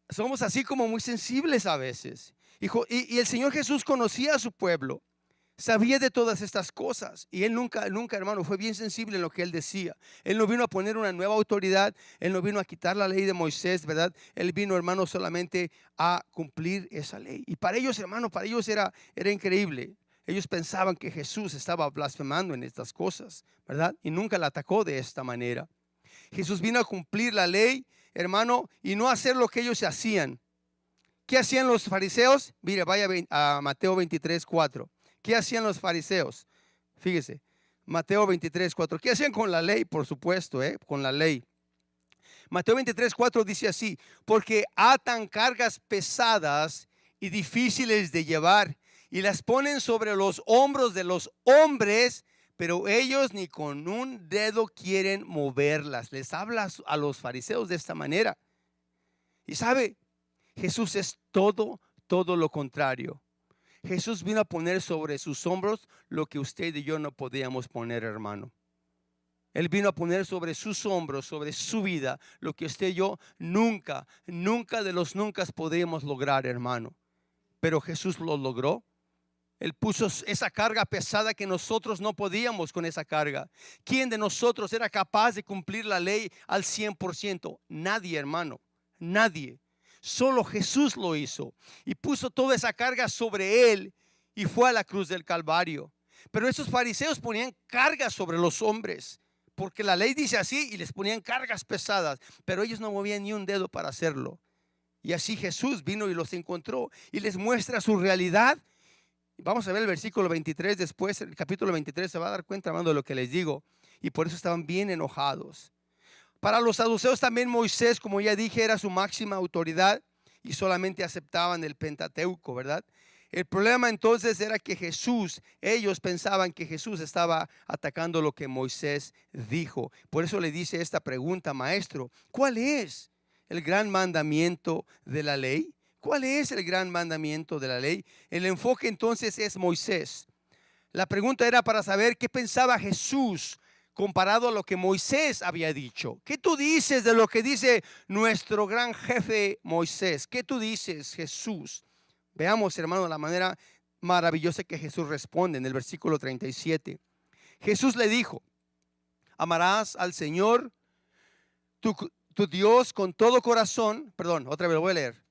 somos así como muy sensibles a veces. Y el Señor Jesús conocía a su pueblo. Sabía de todas estas cosas y él nunca, hermano, fue bien sensible en lo que él decía. Él no vino a poner una nueva autoridad, él no vino a quitar la ley de Moisés, ¿verdad? Él vino, hermano, solamente a cumplir esa ley. Y para ellos, hermano, para ellos era increíble. Ellos pensaban que Jesús estaba blasfemando en estas cosas, ¿verdad? Y nunca la atacó de esta manera. Jesús vino a cumplir la ley, hermano, y no hacer lo que ellos hacían. ¿Qué hacían los fariseos? Mire, vaya a Mateo 23:4. ¿Qué hacían los fariseos? Fíjese, Mateo 23:4. ¿Qué hacían con la ley? Por supuesto, con la ley. Mateo 23:4 dice así: porque atan cargas pesadas y difíciles de llevar y las ponen sobre los hombros de los hombres, pero ellos ni con un dedo quieren moverlas. Les habla a los fariseos de esta manera. Y sabe, Jesús es todo lo contrario. Jesús vino a poner sobre sus hombros lo que usted y yo no podíamos poner, hermano. Él vino a poner sobre sus hombros, sobre su vida, lo que usted y yo nunca de los nunca podíamos lograr, hermano. Pero Jesús lo logró. Él puso esa carga pesada que nosotros no podíamos con esa carga. ¿Quién de nosotros era capaz de cumplir la ley al 100%? Nadie, hermano, nadie. Solo Jesús lo hizo y puso toda esa carga sobre él y fue a la cruz del Calvario. Pero esos fariseos ponían cargas sobre los hombres, porque la ley dice así, y les ponían cargas pesadas, pero ellos no movían ni un dedo para hacerlo. Y así Jesús vino y los encontró y les muestra su realidad. Vamos a ver el versículo 23 después, el capítulo 23, se va a dar cuenta, hermano, de lo que les digo. Y por eso estaban bien enojados. Para los saduceos también Moisés, como ya dije, era su máxima autoridad y solamente aceptaban el Pentateuco, ¿verdad? El problema entonces era que ellos pensaban que Jesús estaba atacando lo que Moisés dijo. Por eso le dice esta pregunta: maestro, ¿cuál es el gran mandamiento de la ley? ¿Cuál es el gran mandamiento de la ley? El enfoque entonces es Moisés. La pregunta era para saber qué pensaba Jesús comparado a lo que Moisés había dicho. ¿Qué tú dices de lo que dice nuestro gran jefe Moisés? ¿Qué tú dices, Jesús? Veamos, hermano, la manera maravillosa que Jesús responde en el versículo 37. Jesús le dijo: amarás al Señor tu Dios con todo corazón. Perdón, otra vez lo voy a leer.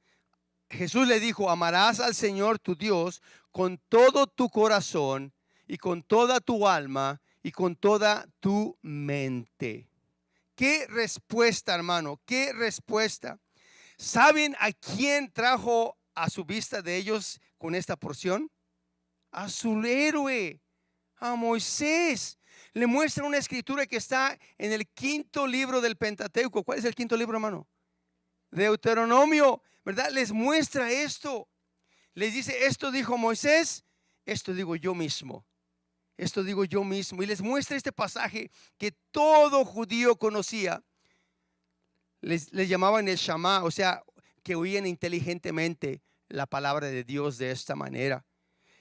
Jesús le dijo: amarás al Señor tu Dios con todo tu corazón y con toda tu alma y con toda tu mente. ¿Qué respuesta, hermano? ¿Qué respuesta? ¿Saben a quién trajo a su vista de ellos con esta porción? A su héroe, a Moisés. Le muestra una escritura que está en el quinto libro del Pentateuco. ¿Cuál es el quinto libro, hermano? Deuteronomio, ¿verdad? Les muestra esto. Les dice: esto dijo Moisés, esto digo yo mismo. Esto digo yo mismo. Y les muestra este pasaje que todo judío conocía. Les llamaban el Shama, o sea, que oían inteligentemente la palabra de Dios de esta manera.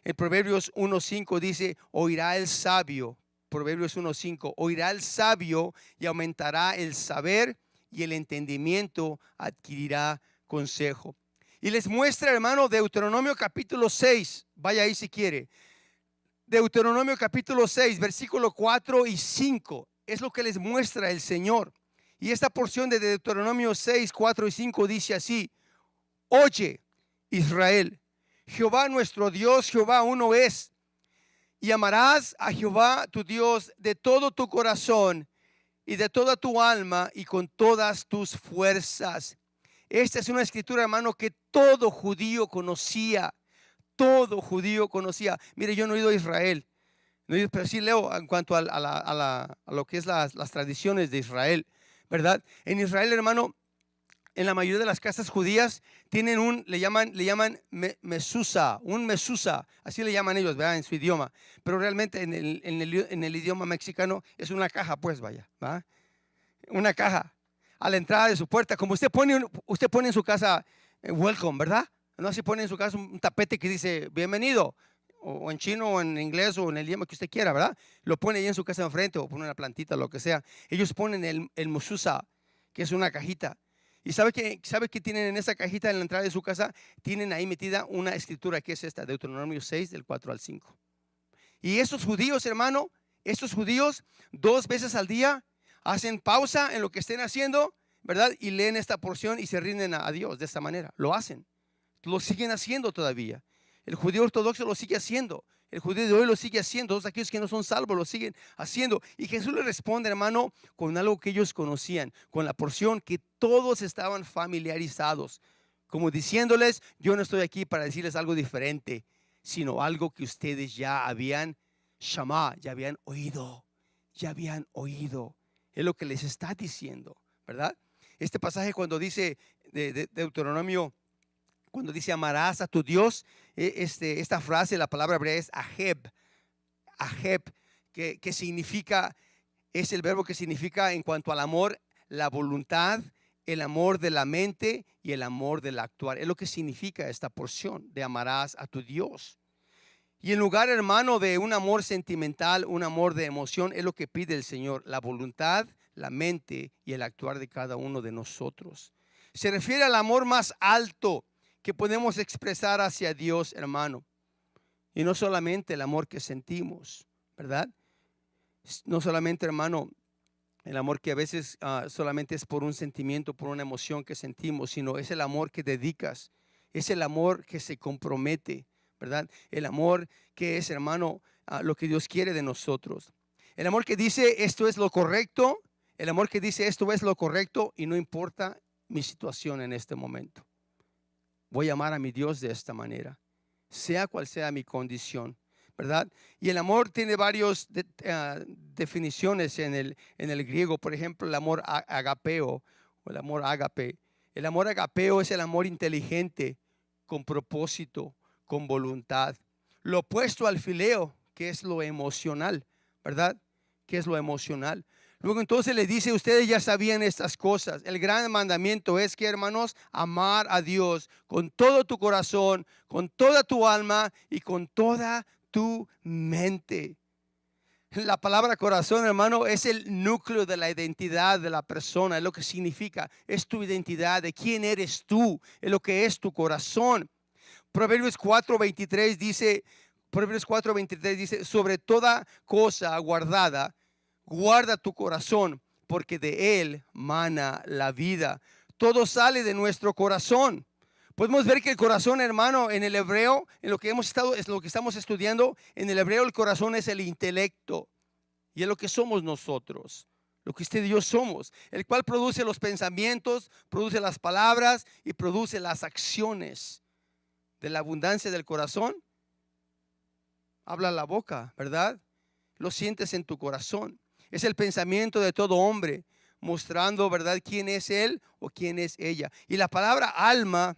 En Proverbios 1:5 dice: oirá el sabio. Proverbios 1:5: oirá el sabio y aumentará el saber, y el entendimiento adquirirá consejo. Y les muestra, hermano, Deuteronomio capítulo 6. Vaya ahí si quiere. Deuteronomio capítulo 6, versículo 4 y 5. Es lo que les muestra el Señor. Y esta porción de Deuteronomio 6, 4 y 5 dice así: oye, Israel, Jehová nuestro Dios, Jehová uno es. Y amarás a Jehová tu Dios de todo tu corazón y de toda tu alma y con todas tus fuerzas. Esta es una escritura, hermano, que todo judío conocía. Todo judío conocía. Mire, yo no he ido a Israel, pero sí leo en cuanto a lo que es las tradiciones de Israel, ¿verdad? En Israel, hermano, en la mayoría de las casas judías tienen le llaman mesusa, un mesusa, así le llaman ellos, ¿verdad? En su idioma. Pero realmente en el idioma mexicano es una caja, pues vaya, ¿va? Una caja a la entrada de su puerta, como usted pone en su casa welcome, ¿verdad? No, si pone en su casa un tapete que dice bienvenido, o en chino, o en inglés, o en el idioma que usted quiera, ¿verdad? Lo pone ahí en su casa enfrente, o pone una plantita, lo que sea. Ellos ponen el mesusa, que es una cajita. ¿Y sabe qué tienen en esa cajita en la entrada de su casa? Tienen ahí metida una escritura que es esta, Deuteronomio 6, del 4 al 5. Y estos judíos, hermano, estos judíos 2 veces al día hacen pausa en lo que estén haciendo, ¿verdad? Y leen esta porción y se rinden a Dios de esta manera. Lo hacen. Lo siguen haciendo todavía. El judío ortodoxo lo sigue haciendo. El judío de hoy lo sigue haciendo. Todos aquellos que no son salvos lo siguen haciendo. Y Jesús le responde, hermano, con algo que ellos conocían, con la porción que todos estaban familiarizados, como diciéndoles: yo no estoy aquí para decirles algo diferente, sino algo que ustedes ya habían shamá, ya habían oído, ya habían oído. Es lo que les está diciendo, ¿verdad? Este pasaje cuando dice de Deuteronomio, cuando dice amarás a tu Dios, esta frase, la palabra hebrea es aheb, que significa, es el verbo que significa en cuanto al amor, la voluntad, el amor de la mente y el amor del actuar. Es lo que significa esta porción de amarás a tu Dios. Y en lugar, hermano, de un amor sentimental, un amor de emoción, es lo que pide el Señor: la voluntad, la mente y el actuar de cada uno de nosotros. Se refiere al amor más alto que podemos expresar hacia Dios, hermano. Y no solamente el amor que sentimos, ¿verdad? No solamente, hermano, el amor que a veces solamente es por un sentimiento, por una emoción que sentimos, sino es el amor que dedicas, es el amor que se compromete, ¿verdad? El amor que es, hermano, lo que Dios quiere de nosotros. El amor que dice esto es lo correcto, el amor que dice esto es lo correcto y no importa mi situación en este momento. Voy a amar a mi Dios de esta manera, sea cual sea mi condición, ¿verdad? Y el amor tiene varias definiciones en el griego. Por ejemplo, el amor agapeo o el amor ágape. El amor agapeo es el amor inteligente, con propósito, con voluntad. Lo opuesto al fileo, que es lo emocional, ¿verdad? Que es lo emocional. Luego entonces le dice: ustedes ya sabían estas cosas. El gran mandamiento es que, hermanos, amar a Dios con todo tu corazón, con toda tu alma y con toda tu mente. La palabra corazón, hermano, es el núcleo de la identidad de la persona. Es lo que significa. Es tu identidad, de quién eres tú. Es lo que es tu corazón. Proverbios 4:23 dice: sobre toda cosa guardada, guarda tu corazón, porque de él mana la vida. Todo sale de nuestro corazón. Podemos ver que el corazón, hermano, en el hebreo, en lo que es lo que estamos estudiando, en el hebreo el corazón es el intelecto. Y es lo que somos nosotros, lo que usted y yo somos, el cual produce los pensamientos, produce las palabras y produce las acciones. De la abundancia del corazón habla la boca, ¿verdad? Lo sientes en tu corazón. Es el pensamiento de todo hombre, mostrando, ¿verdad?, quién es él o quién es ella. Y la palabra alma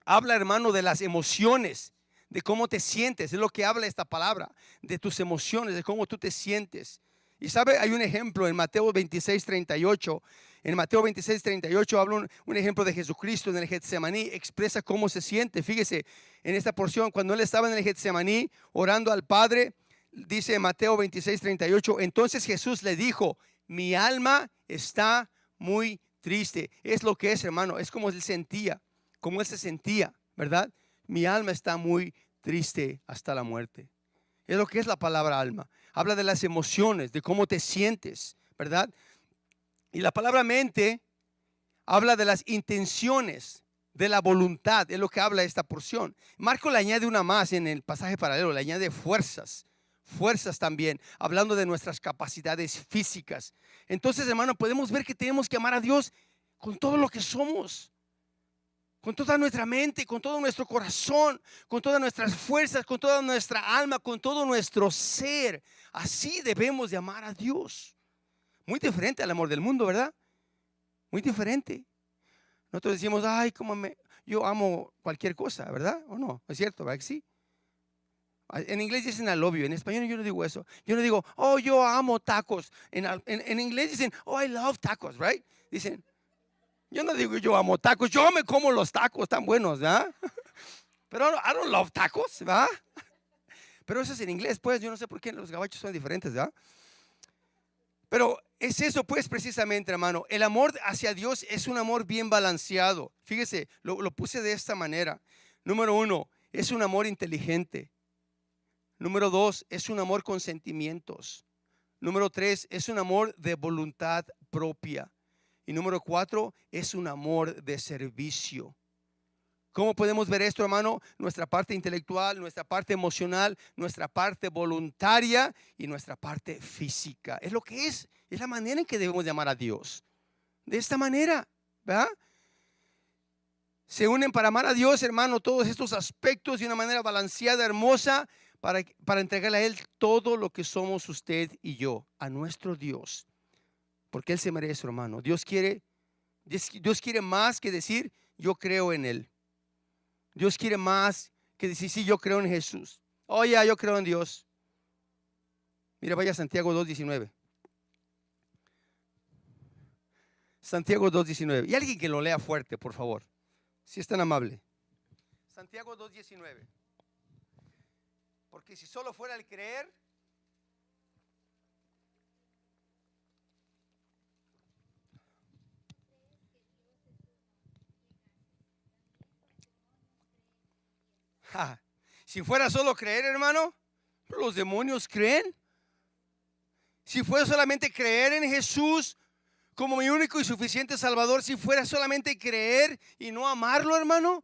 habla, hermano, de las emociones, de cómo te sientes. Es lo que habla esta palabra, de tus emociones, de cómo tú te sientes. Y sabe, hay un ejemplo en Mateo 26:38. En Mateo 26:38 habla un ejemplo de Jesucristo en el Getsemaní. Expresa cómo se siente. Fíjese en esta porción, cuando él estaba en el Getsemaní orando al Padre, dice Mateo 26:38: entonces Jesús le dijo: mi alma está muy triste. Es lo que es, hermano, es como él sentía, como él se sentía, ¿verdad? Mi alma está muy triste hasta la muerte. Es lo que es la palabra alma. Habla de las emociones, de cómo te sientes, ¿verdad? Y la palabra mente habla de las intenciones, de la voluntad. Es lo que habla esta porción. Marco le añade una más en el pasaje paralelo, le añade fuerzas también, hablando de nuestras capacidades físicas. Entonces, hermano, podemos ver que tenemos que amar a Dios con todo lo que somos, con toda nuestra mente, con todo nuestro corazón, con todas nuestras fuerzas, con toda nuestra alma, con todo nuestro ser. Así debemos de amar a Dios. Muy diferente al amor del mundo, ¿verdad? Muy diferente. Nosotros decimos: ay, yo amo cualquier cosa, ¿verdad? ¿O no? ¿Es cierto? ¿Verdad que sí? En inglés dicen I love you. En español yo no digo eso. Yo no digo: oh, yo amo tacos. En inglés dicen: oh, I love tacos, right? Dicen, yo no digo yo amo tacos. Yo me como los tacos tan buenos, ¿verdad? Pero I don't love tacos, ¿verdad? Pero eso es en inglés, pues. Yo no sé por qué los gabachos son diferentes, ¿verdad? Pero es eso, pues, precisamente, hermano. El amor hacia Dios es un amor bien balanceado. Fíjese, lo puse de esta manera. Número 1, es un amor inteligente. Número 2, es un amor con sentimientos. Número 3, es un amor de voluntad propia. Y número 4, es un amor de servicio. ¿Cómo podemos ver esto, hermano? Nuestra parte intelectual, nuestra parte emocional, nuestra parte voluntaria y nuestra parte física. Es lo que es la manera en que debemos de amar a Dios. De esta manera, ¿verdad? Se unen para amar a Dios, hermano, todos estos aspectos de una manera balanceada, hermosa, para entregarle a Él todo lo que somos usted y yo, a nuestro Dios. Porque Él se merece, hermano. Dios quiere más que decir, yo creo en Él. Dios quiere más que decir, sí, yo creo en Jesús. Oh, ya, yo creo en Dios. Mira, vaya a Santiago 2:19. Santiago 2:19. Y alguien que lo lea fuerte, por favor, si es tan amable. Santiago 2:19. Porque si solo fuera el creer, si fuera solo creer, hermano, los demonios creen. Si fuera solamente creer en Jesús como mi único y suficiente Salvador, si fuera solamente creer y no amarlo, hermano.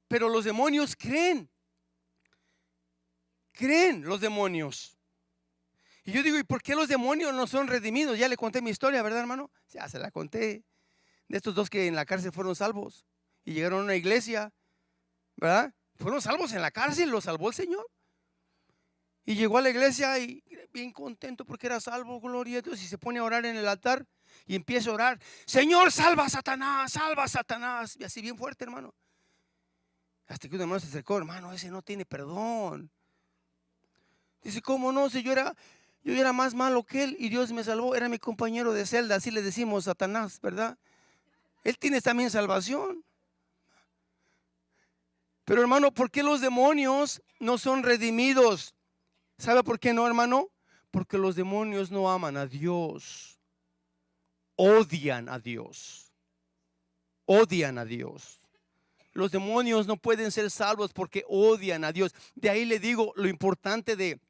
Pero los demonios creen los demonios. Y yo digo, ¿y por qué los demonios no son redimidos? Ya le conté mi historia, ¿verdad, hermano? Ya se la conté. De estos dos que en la cárcel fueron salvos y llegaron a una iglesia, ¿verdad? Fueron salvos en la cárcel, los salvó el Señor. Y llegó a la iglesia y bien contento porque era salvo, gloria a Dios. Y se pone a orar en el altar y empieza a orar, Señor, salva a Satanás, salva a Satanás. Y así bien fuerte, hermano. Hasta que un hermano se acercó, hermano, ese no tiene perdón. Dice, ¿cómo no? Si yo era más malo que él y Dios me salvó. Era mi compañero de celda, así le decimos Satanás, ¿verdad? Él tiene también salvación. Pero hermano, ¿por qué los demonios no son redimidos? ¿Sabe por qué no, hermano? Porque los demonios no aman a Dios. Odian a Dios. Odian a Dios. Los demonios no pueden ser salvos porque odian a Dios. De ahí le digo lo importante de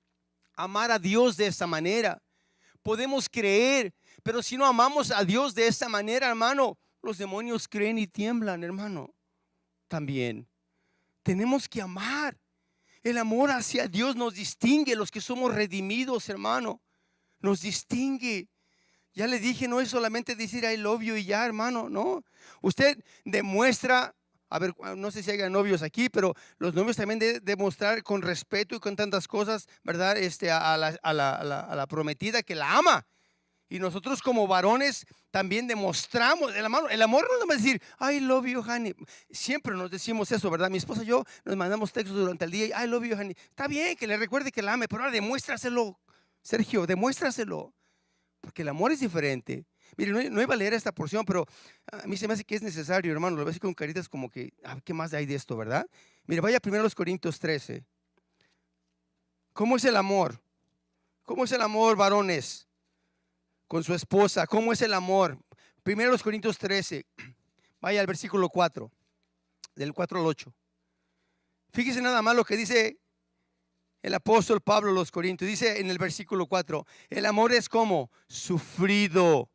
amar a Dios de esta manera. Podemos creer, pero si no amamos a Dios de esta manera, hermano, los demonios creen y tiemblan, hermano. También tenemos que amar. El amor hacia Dios nos distingue, los que somos redimidos, hermano. Nos distingue. Ya le dije, no es solamente decir I love you y ya, hermano, no. Usted demuestra, a ver, no sé si haya novios aquí, pero los novios también deben demostrar con respeto y con tantas cosas, ¿verdad? A la prometida que la ama. Y nosotros como varones también demostramos el amor. El amor no es decir, I love you, honey. Siempre nos decimos eso, ¿verdad? Mi esposa y yo nos mandamos textos durante el día y I love you, honey. Está bien que le recuerde que la ame, pero ahora demuéstraselo, Sergio, demuéstraselo. Porque el amor es diferente. Mire, no iba a leer esta porción, pero a mí se me hace que es necesario, hermano. Lo veo así con caritas como que, ¿qué más hay de esto, verdad? Mire, vaya primero a los Corintios 13. ¿Cómo es el amor? ¿Cómo es el amor, varones? Con su esposa, ¿cómo es el amor? Primero los Corintios 13, vaya al versículo 4, del 4 al 8. Fíjese nada más lo que dice el apóstol Pablo a los Corintios. Dice en el versículo 4, el amor es como sufrido,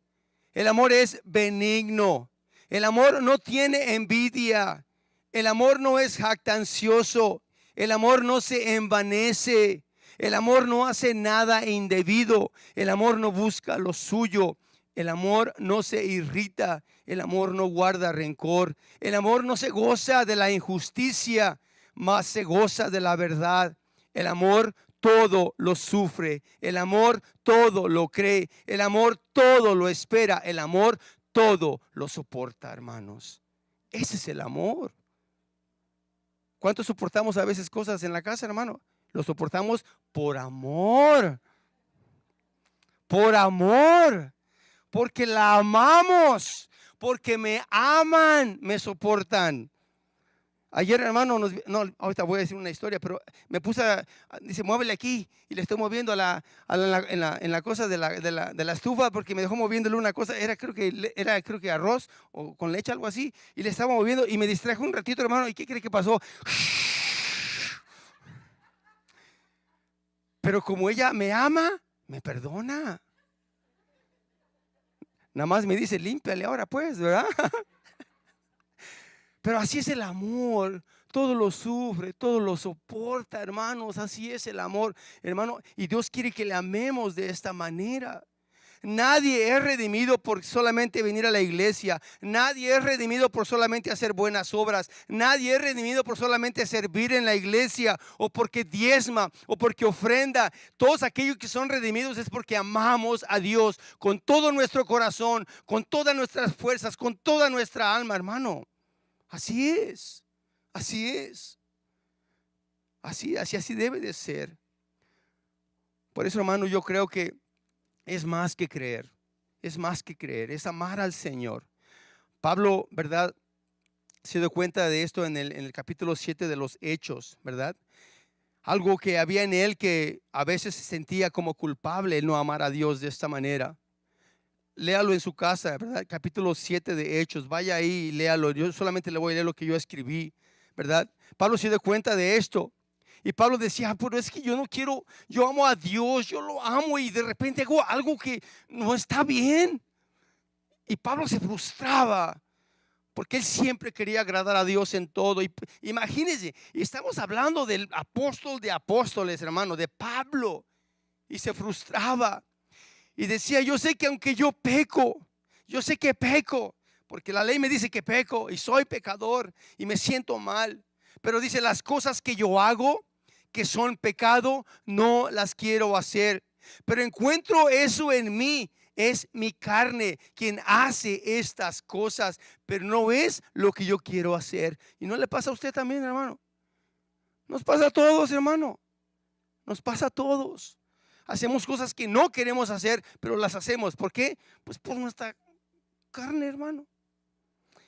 el amor es benigno, el amor no tiene envidia, el amor no es jactancioso, el amor no se envanece. El amor no hace nada indebido. El amor no busca lo suyo. El amor no se irrita. El amor no guarda rencor. El amor no se goza de la injusticia, mas se goza de la verdad. El amor todo lo sufre. El amor todo lo cree. El amor todo lo espera. El amor todo lo soporta, hermanos. Ese es el amor. ¿Cuánto soportamos a veces cosas en la casa, hermano? Lo soportamos por amor. Por amor. Porque la amamos. Porque me aman, me soportan. Ayer, hermano, ahorita voy a decir una historia, pero me puse, dice, muévele aquí. Y le estoy moviendo en la cosa de la estufa, porque me dejó moviéndole una cosa. Era creo que arroz o con leche, algo así. Y le estaba moviendo y me distrajo un ratito, hermano. ¿Y qué cree que pasó? Pero como ella me ama, me perdona. Nada más me dice, límpiale ahora pues, ¿verdad? Pero así es el amor. Todo lo sufre, todo lo soporta, hermanos. Así es el amor, hermano. Y Dios quiere que le amemos de esta manera. Nadie es redimido por solamente venir a la iglesia. Nadie es redimido por solamente hacer buenas obras. Nadie es redimido por solamente servir en la iglesia o porque diezma o porque ofrenda. Todos aquellos que son redimidos es porque amamos a Dios con todo nuestro corazón, con todas nuestras fuerzas, con toda nuestra alma, hermano. Así es. Así es. Así debe de ser. Por eso, hermano, yo creo que es más que creer, es más que creer, es amar al Señor. Pablo, ¿verdad? Se dio cuenta de esto en el capítulo 7 de los Hechos, ¿verdad? Algo que había en él que a veces se sentía como culpable el no amar a Dios de esta manera. Léalo en su casa, ¿verdad? Capítulo 7 de Hechos, vaya ahí y léalo. Yo solamente le voy a leer lo que yo escribí, ¿verdad? Pablo se dio cuenta de esto. Y Pablo decía, pero es que yo no quiero, yo amo a Dios, yo lo amo y de repente hago algo que no está bien. Y Pablo se frustraba porque él siempre quería agradar a Dios en todo. Y imagínense, estamos hablando del apóstol de apóstoles, hermano, de Pablo. Y se frustraba y decía, yo sé que aunque yo peco, yo sé que peco, porque la ley me dice que peco y soy pecador y me siento mal. Pero dice, las cosas que yo hago, que son pecado, no las quiero hacer. Pero encuentro eso en mí. Es mi carne quien hace estas cosas, pero no es lo que yo quiero hacer. ¿Y no le pasa a usted también, hermano? Nos pasa a todos, hermano. Nos pasa a todos. Hacemos cosas que no queremos hacer, pero las hacemos. ¿Por qué? Pues por nuestra carne, hermano.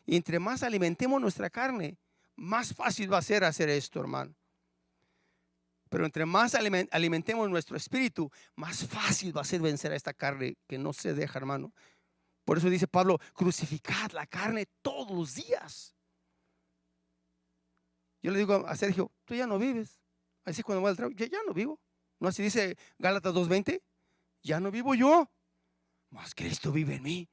Y entre más alimentemos nuestra carne, más fácil va a ser hacer esto, hermano. Pero entre más alimentemos nuestro espíritu, más fácil va a ser vencer a esta carne que no se deja, hermano. Por eso dice Pablo, crucificad la carne todos los días. Yo le digo a Sergio, tú ya no vives. Así cuando voy al trabajo, ya no vivo. ¿No así dice Gálatas 2:20? Ya no vivo yo, mas Cristo vive en mí.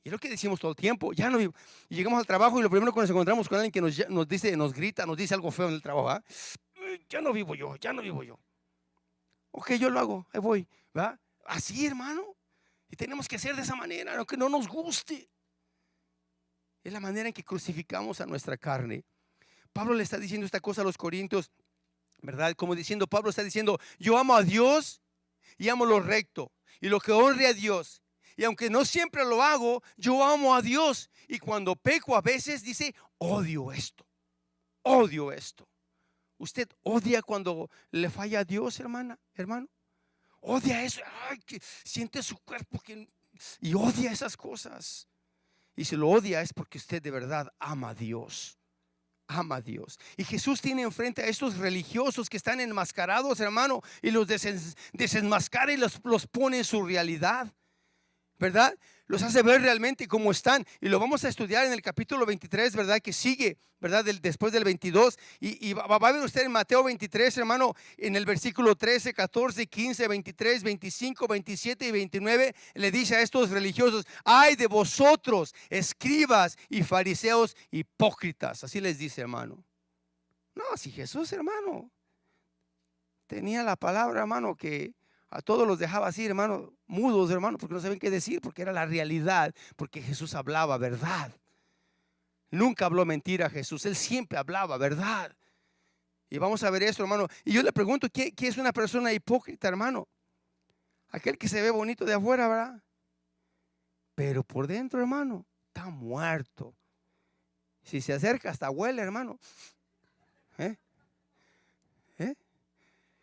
Y es lo que decimos todo el tiempo, ya no vivo. Y llegamos al trabajo y lo primero que nos encontramos con alguien que nos dice, nos grita, nos dice algo feo en el trabajo, ¿eh? Ya no vivo yo, ya no vivo yo. Ok, yo lo hago, ahí voy, ¿verdad? Así, hermano. Y tenemos que hacer de esa manera, aunque no nos guste. Es la manera en que crucificamos a nuestra carne. Pablo le está diciendo esta cosa a los corintios, ¿verdad? Como diciendo, Pablo está diciendo, yo amo a Dios y amo lo recto y lo que honre a Dios. Y aunque no siempre lo hago, yo amo a Dios. Y cuando peco a veces dice, odio esto, odio esto. ¿Usted odia cuando le falla a Dios, hermano? Odia eso. Ay, que siente su cuerpo y odia esas cosas. Y si lo odia es porque usted de verdad ama a Dios. Ama a Dios. Y Jesús tiene enfrente a estos religiosos que están enmascarados, hermano, y los desenmascara y los pone en su realidad, ¿verdad? Los hace ver realmente cómo están. Y lo vamos a estudiar en el capítulo 23, ¿verdad? Que sigue, ¿verdad? Después del 22. Y va a ver usted en Mateo 23, hermano, en el versículo 13, 14, 15, 23, 25, 27 y 29. Le dice a estos religiosos, ay de vosotros, escribas y fariseos hipócritas. Así les dice, hermano. No, si Jesús, hermano, tenía la palabra, hermano, que a todos los dejaba así, hermano, mudos, hermano, porque no saben qué decir, porque era la realidad, porque Jesús hablaba verdad. Nunca habló mentira Jesús, él siempre hablaba verdad. Y vamos a ver eso, hermano. Y yo le pregunto, ¿qué es una persona hipócrita, hermano? Aquel que se ve bonito de afuera, ¿verdad? Pero por dentro, hermano, está muerto. Si se acerca, hasta huele, hermano.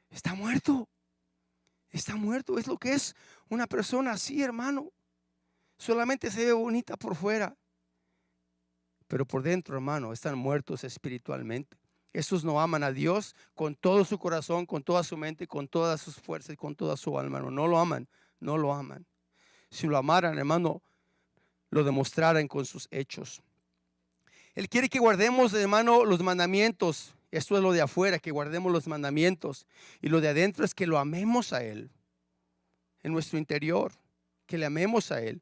Está muerto. Está muerto, es lo que es una persona así, hermano. Solamente se ve bonita por fuera, pero por dentro, hermano, están muertos espiritualmente. Estos no aman a Dios con todo su corazón, con toda su mente, con todas sus fuerzas y con toda su alma, hermano. No lo aman, no lo aman. Si lo amaran, hermano, lo demostraran con sus hechos. Él quiere que guardemos, hermano, los mandamientos Esto es lo de afuera, que guardemos los mandamientos. Y lo de adentro es que lo amemos a Él, en nuestro interior, que le amemos a Él.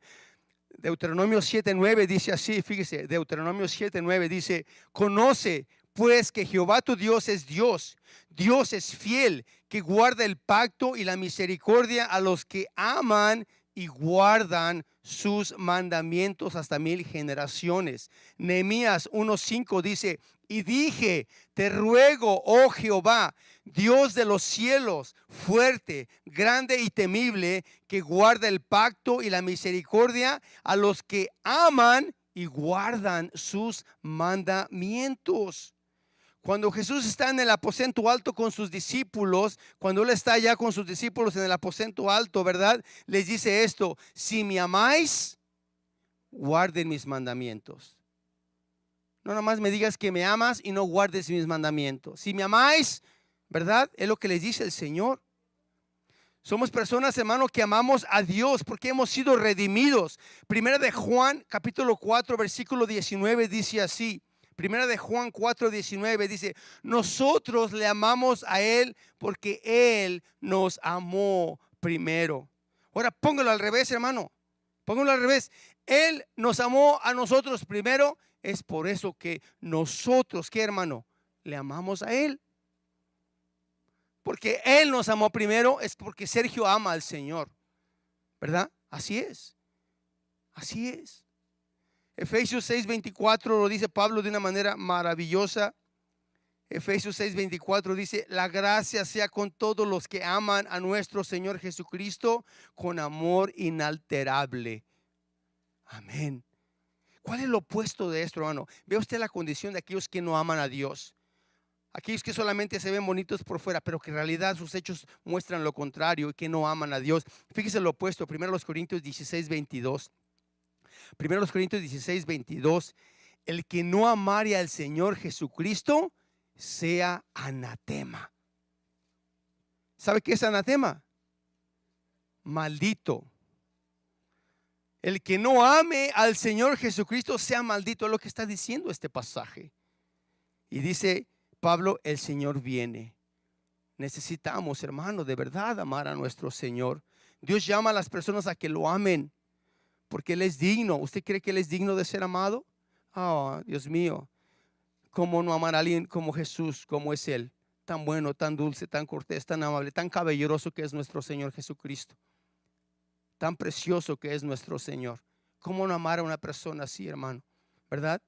Deuteronomio 7:9 dice así, fíjese, Deuteronomio 7:9 dice: conoce pues que Jehová tu Dios es Dios, Dios es fiel, que guarda el pacto y la misericordia a los que aman y guardan sus mandamientos hasta 1000 generaciones. Nehemías 1:5 dice: y dije, te ruego, oh Jehová, Dios de los cielos, fuerte, grande y temible, que guarda el pacto y la misericordia a los que aman y guardan sus mandamientos. Cuando Jesús está en el aposento alto con sus discípulos, cuando Él está allá con sus discípulos en el aposento alto, ¿verdad? Les dice esto: si me amáis, guarden mis mandamientos. No nada más me digas que me amas y no guardes mis mandamientos. Si me amáis, ¿verdad? Es lo que les dice el Señor. Somos personas, hermano, que amamos a Dios porque hemos sido redimidos. Primera de Juan, capítulo 4, versículo 19, dice así. Primera de Juan 4:19 dice: nosotros le amamos a Él porque Él nos amó primero. Ahora póngalo al revés, hermano. Póngalo al revés. Él nos amó a nosotros primero. Es por eso que nosotros, ¿qué, hermano? Le amamos a Él. Porque Él nos amó primero, es porque Sergio ama al Señor, ¿verdad? Así es. Así es. Efesios 6:24 lo dice Pablo de una manera maravillosa. Efesios 6:24 dice: la gracia sea con todos los que aman a nuestro Señor Jesucristo con amor inalterable. Amén. ¿Cuál es lo opuesto de esto, hermano? Ve usted la condición de aquellos que no aman a Dios. Aquellos que solamente se ven bonitos por fuera, pero que en realidad sus hechos muestran lo contrario y que no aman a Dios. Fíjese lo opuesto. 1 Corintios 16:22. 1 Corintios 16:22. El que no amare al Señor Jesucristo sea anatema. ¿Sabe qué es anatema? Maldito. El que no ame al Señor Jesucristo sea maldito. Es lo que está diciendo este pasaje. Y dice Pablo: el Señor viene. Necesitamos, hermano, de verdad amar a nuestro Señor. Dios llama a las personas a que lo amen porque Él es digno. ¿Usted cree que Él es digno de ser amado? Oh, Dios mío, ¿cómo no amar a alguien como Jesús, como es Él? Tan bueno, tan dulce, tan cortés, tan amable, tan caballeroso que es nuestro Señor Jesucristo. Tan precioso que es nuestro Señor. ¿Cómo no amar a una persona así, hermano? ¿Verdad?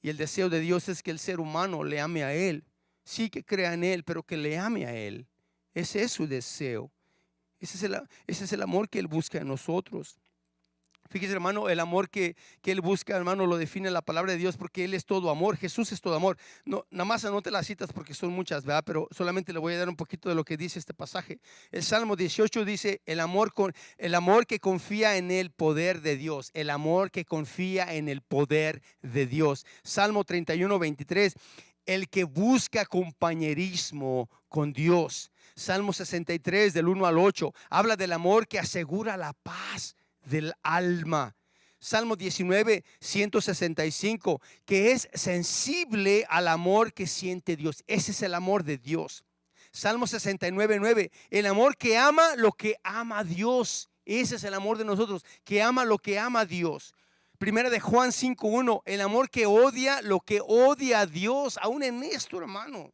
Y el deseo de Dios es que el ser humano le ame a Él. Sí, que crea en Él, pero que le ame a Él. Ese es su deseo. Ese es el amor que Él busca en nosotros. Fíjese, hermano, el amor que Él busca, hermano, lo define la palabra de Dios, porque Él es todo amor. Jesús es todo amor. No, nada más anote las citas porque son muchas, ¿verdad? Pero solamente le voy a dar un poquito de lo que dice este pasaje. El Salmo 18 dice: el amor que confía en el poder de Dios. El amor que confía en el poder de Dios. Salmo 31:23. El que busca compañerismo con Dios. Salmo 63 del 1 al 8 habla del amor que asegura la paz del alma. Salmo 19, 165, que es sensible al amor que siente Dios. Ese es el amor de Dios. Salmo 69, 9, el amor que ama lo que ama a Dios. Ese es el amor de nosotros, que ama lo que ama a Dios. Primera de Juan 5:1, el amor que odia lo que odia a Dios. Aún en esto, hermano,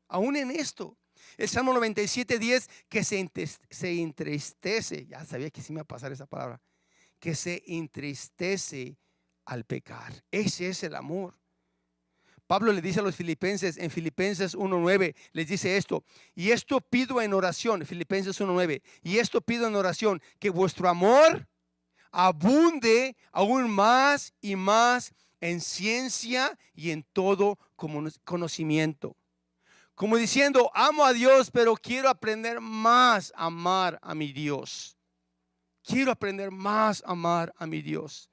aún en esto. El Salmo 97:10, que se entristece. Ya sabía que sí me iba a pasar esa palabra. Que se entristece al pecar. Ese es el amor. Pablo le dice a los filipenses en Filipenses 1:9, les dice esto: y esto pido en oración, Filipenses 1:9, y esto pido en oración, que vuestro amor abunde aún más y más en ciencia y en todo conocimiento. Como diciendo: amo a Dios, pero quiero aprender más a amar a mi Dios. Quiero aprender más a amar a mi Dios.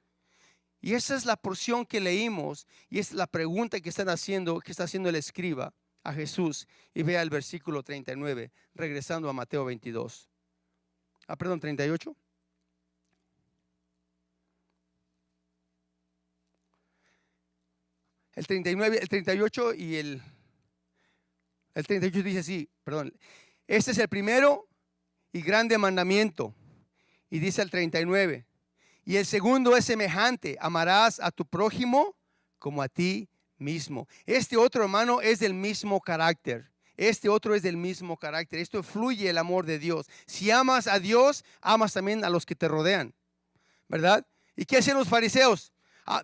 Y esa es la porción que leímos, y es la pregunta que está haciendo el escriba a Jesús. Y vea el versículo 39, regresando a Mateo 22. Perdón, 38. El 39, el 38 y el El 38 dice así, perdón. Este es el primero y grande mandamiento. Y dice el 39. Y el segundo es semejante. Amarás a tu prójimo como a ti mismo. Este otro, hermano, es del mismo carácter. Este otro es del mismo carácter. Esto fluye el amor de Dios. Si amas a Dios, amas también a los que te rodean, ¿verdad? ¿Y qué hacían los fariseos?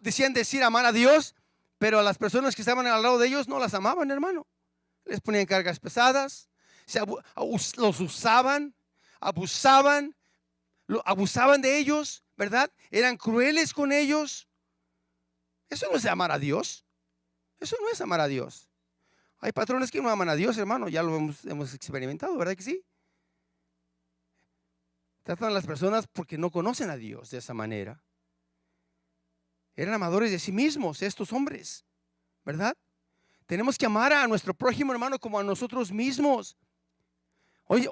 Decían decir amar a Dios, pero a las personas que estaban al lado de ellos no las amaban, hermano. Les ponían cargas pesadas, los usaban, abusaban de ellos, ¿verdad? Eran crueles con ellos. Eso no es amar a Dios. Eso no es amar a Dios. Hay patrones que no aman a Dios, hermano. Ya lo hemos experimentado, ¿verdad que sí? Tratan a las personas porque no conocen a Dios de esa manera. Eran amadores de sí mismos estos hombres, ¿verdad? Tenemos que amar a nuestro prójimo, hermano, como a nosotros mismos. Hoy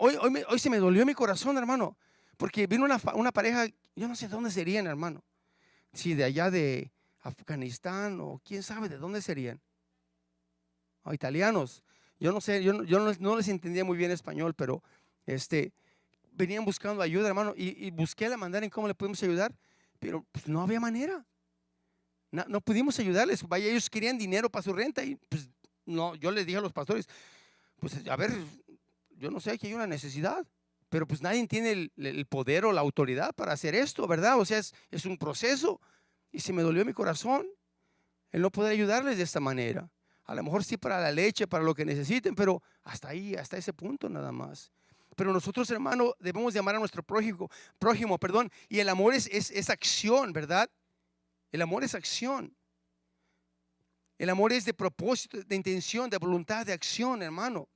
se me dolió mi corazón, hermano, porque vino una pareja, yo no sé de dónde serían, hermano. Si de allá de Afganistán o quién sabe de dónde serían. O italianos. Yo no sé, yo no les entendía muy bien español, pero venían buscando ayuda, hermano, y busqué la manera en cómo le podemos ayudar, pero pues, no había manera. No pudimos ayudarles. Vaya, ellos querían dinero para su renta y pues no, yo les dije a los pastores, pues a ver, yo no sé, aquí hay una necesidad, pero pues nadie tiene el poder o la autoridad para hacer esto, ¿verdad? O sea, es un proceso y se me dolió mi corazón el no poder ayudarles de esta manera. A lo mejor sí para la leche, para lo que necesiten, pero hasta ahí, hasta ese punto nada más. Pero nosotros, hermano, debemos de amar a nuestro prójimo, y el amor es acción, ¿verdad? El amor es acción. El amor es de propósito, de intención, de voluntad, de acción, hermano.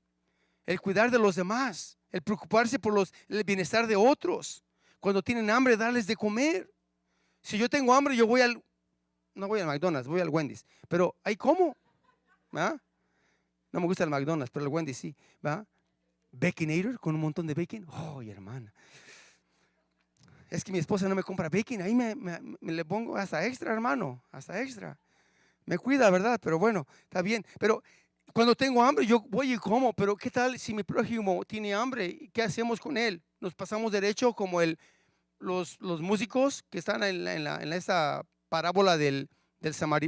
El cuidar de los demás, el preocuparse por el bienestar de otros. Cuando tienen hambre, darles de comer. Si yo tengo hambre, yo no voy al McDonald's, voy al Wendy's. Pero ¿hay cómo? ¿Va? No me gusta el McDonald's, pero el Wendy's sí. ¿Va? Baconator con un montón de bacon. Oh, hermana. Es que mi esposa no me compra bacon. Ahí me le pongo hasta extra, hermano. Hasta extra. Me cuida, ¿verdad? Pero bueno, está bien. Pero cuando tengo hambre, yo voy y como. Pero ¿qué tal si mi prójimo tiene hambre? ¿Qué hacemos con él? Nos pasamos derecho como los músicos que están en esa parábola del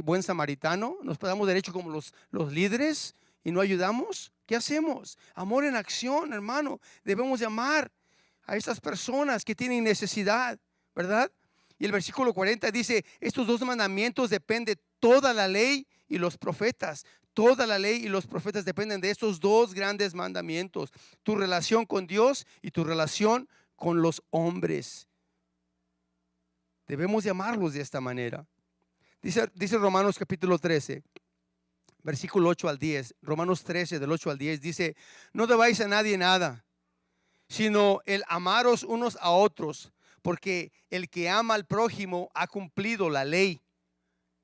buen samaritano. Nos pasamos derecho como los líderes y no ayudamos. ¿Qué hacemos? Amor en acción, hermano. Debemos de amar a estas personas que tienen necesidad, ¿verdad? Y el versículo 40 dice, estos dos mandamientos depende toda la ley y los profetas. Toda la ley y los profetas dependen de estos dos grandes mandamientos. Tu relación con Dios y tu relación con los hombres. Debemos de amarlos de esta manera. Dice Romanos capítulo 13, versículo 8 al 10. Romanos 13 del 8 al 10 dice, no debáis a nadie nada, sino el amaros unos a otros, porque el que ama al prójimo ha cumplido la ley.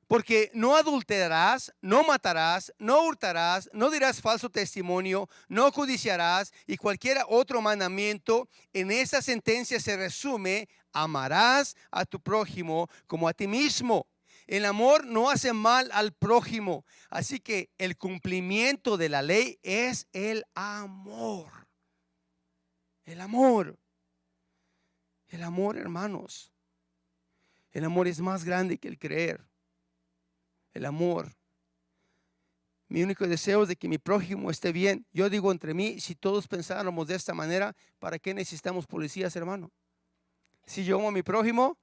Porque no adulterarás, no matarás, no hurtarás, no dirás falso testimonio, no codiciarás, y cualquier otro mandamiento. En esa sentencia se resume, amarás a tu prójimo como a ti mismo. El amor no hace mal al prójimo, así que el cumplimiento de la ley es el amor. El amor. El amor, hermanos. El amor es más grande que el creer. El amor. Mi único deseo es de que mi prójimo esté bien. Yo digo entre mí, si todos pensáramos de esta manera, ¿para qué necesitamos policías, hermano? Si yo amo a mi prójimo,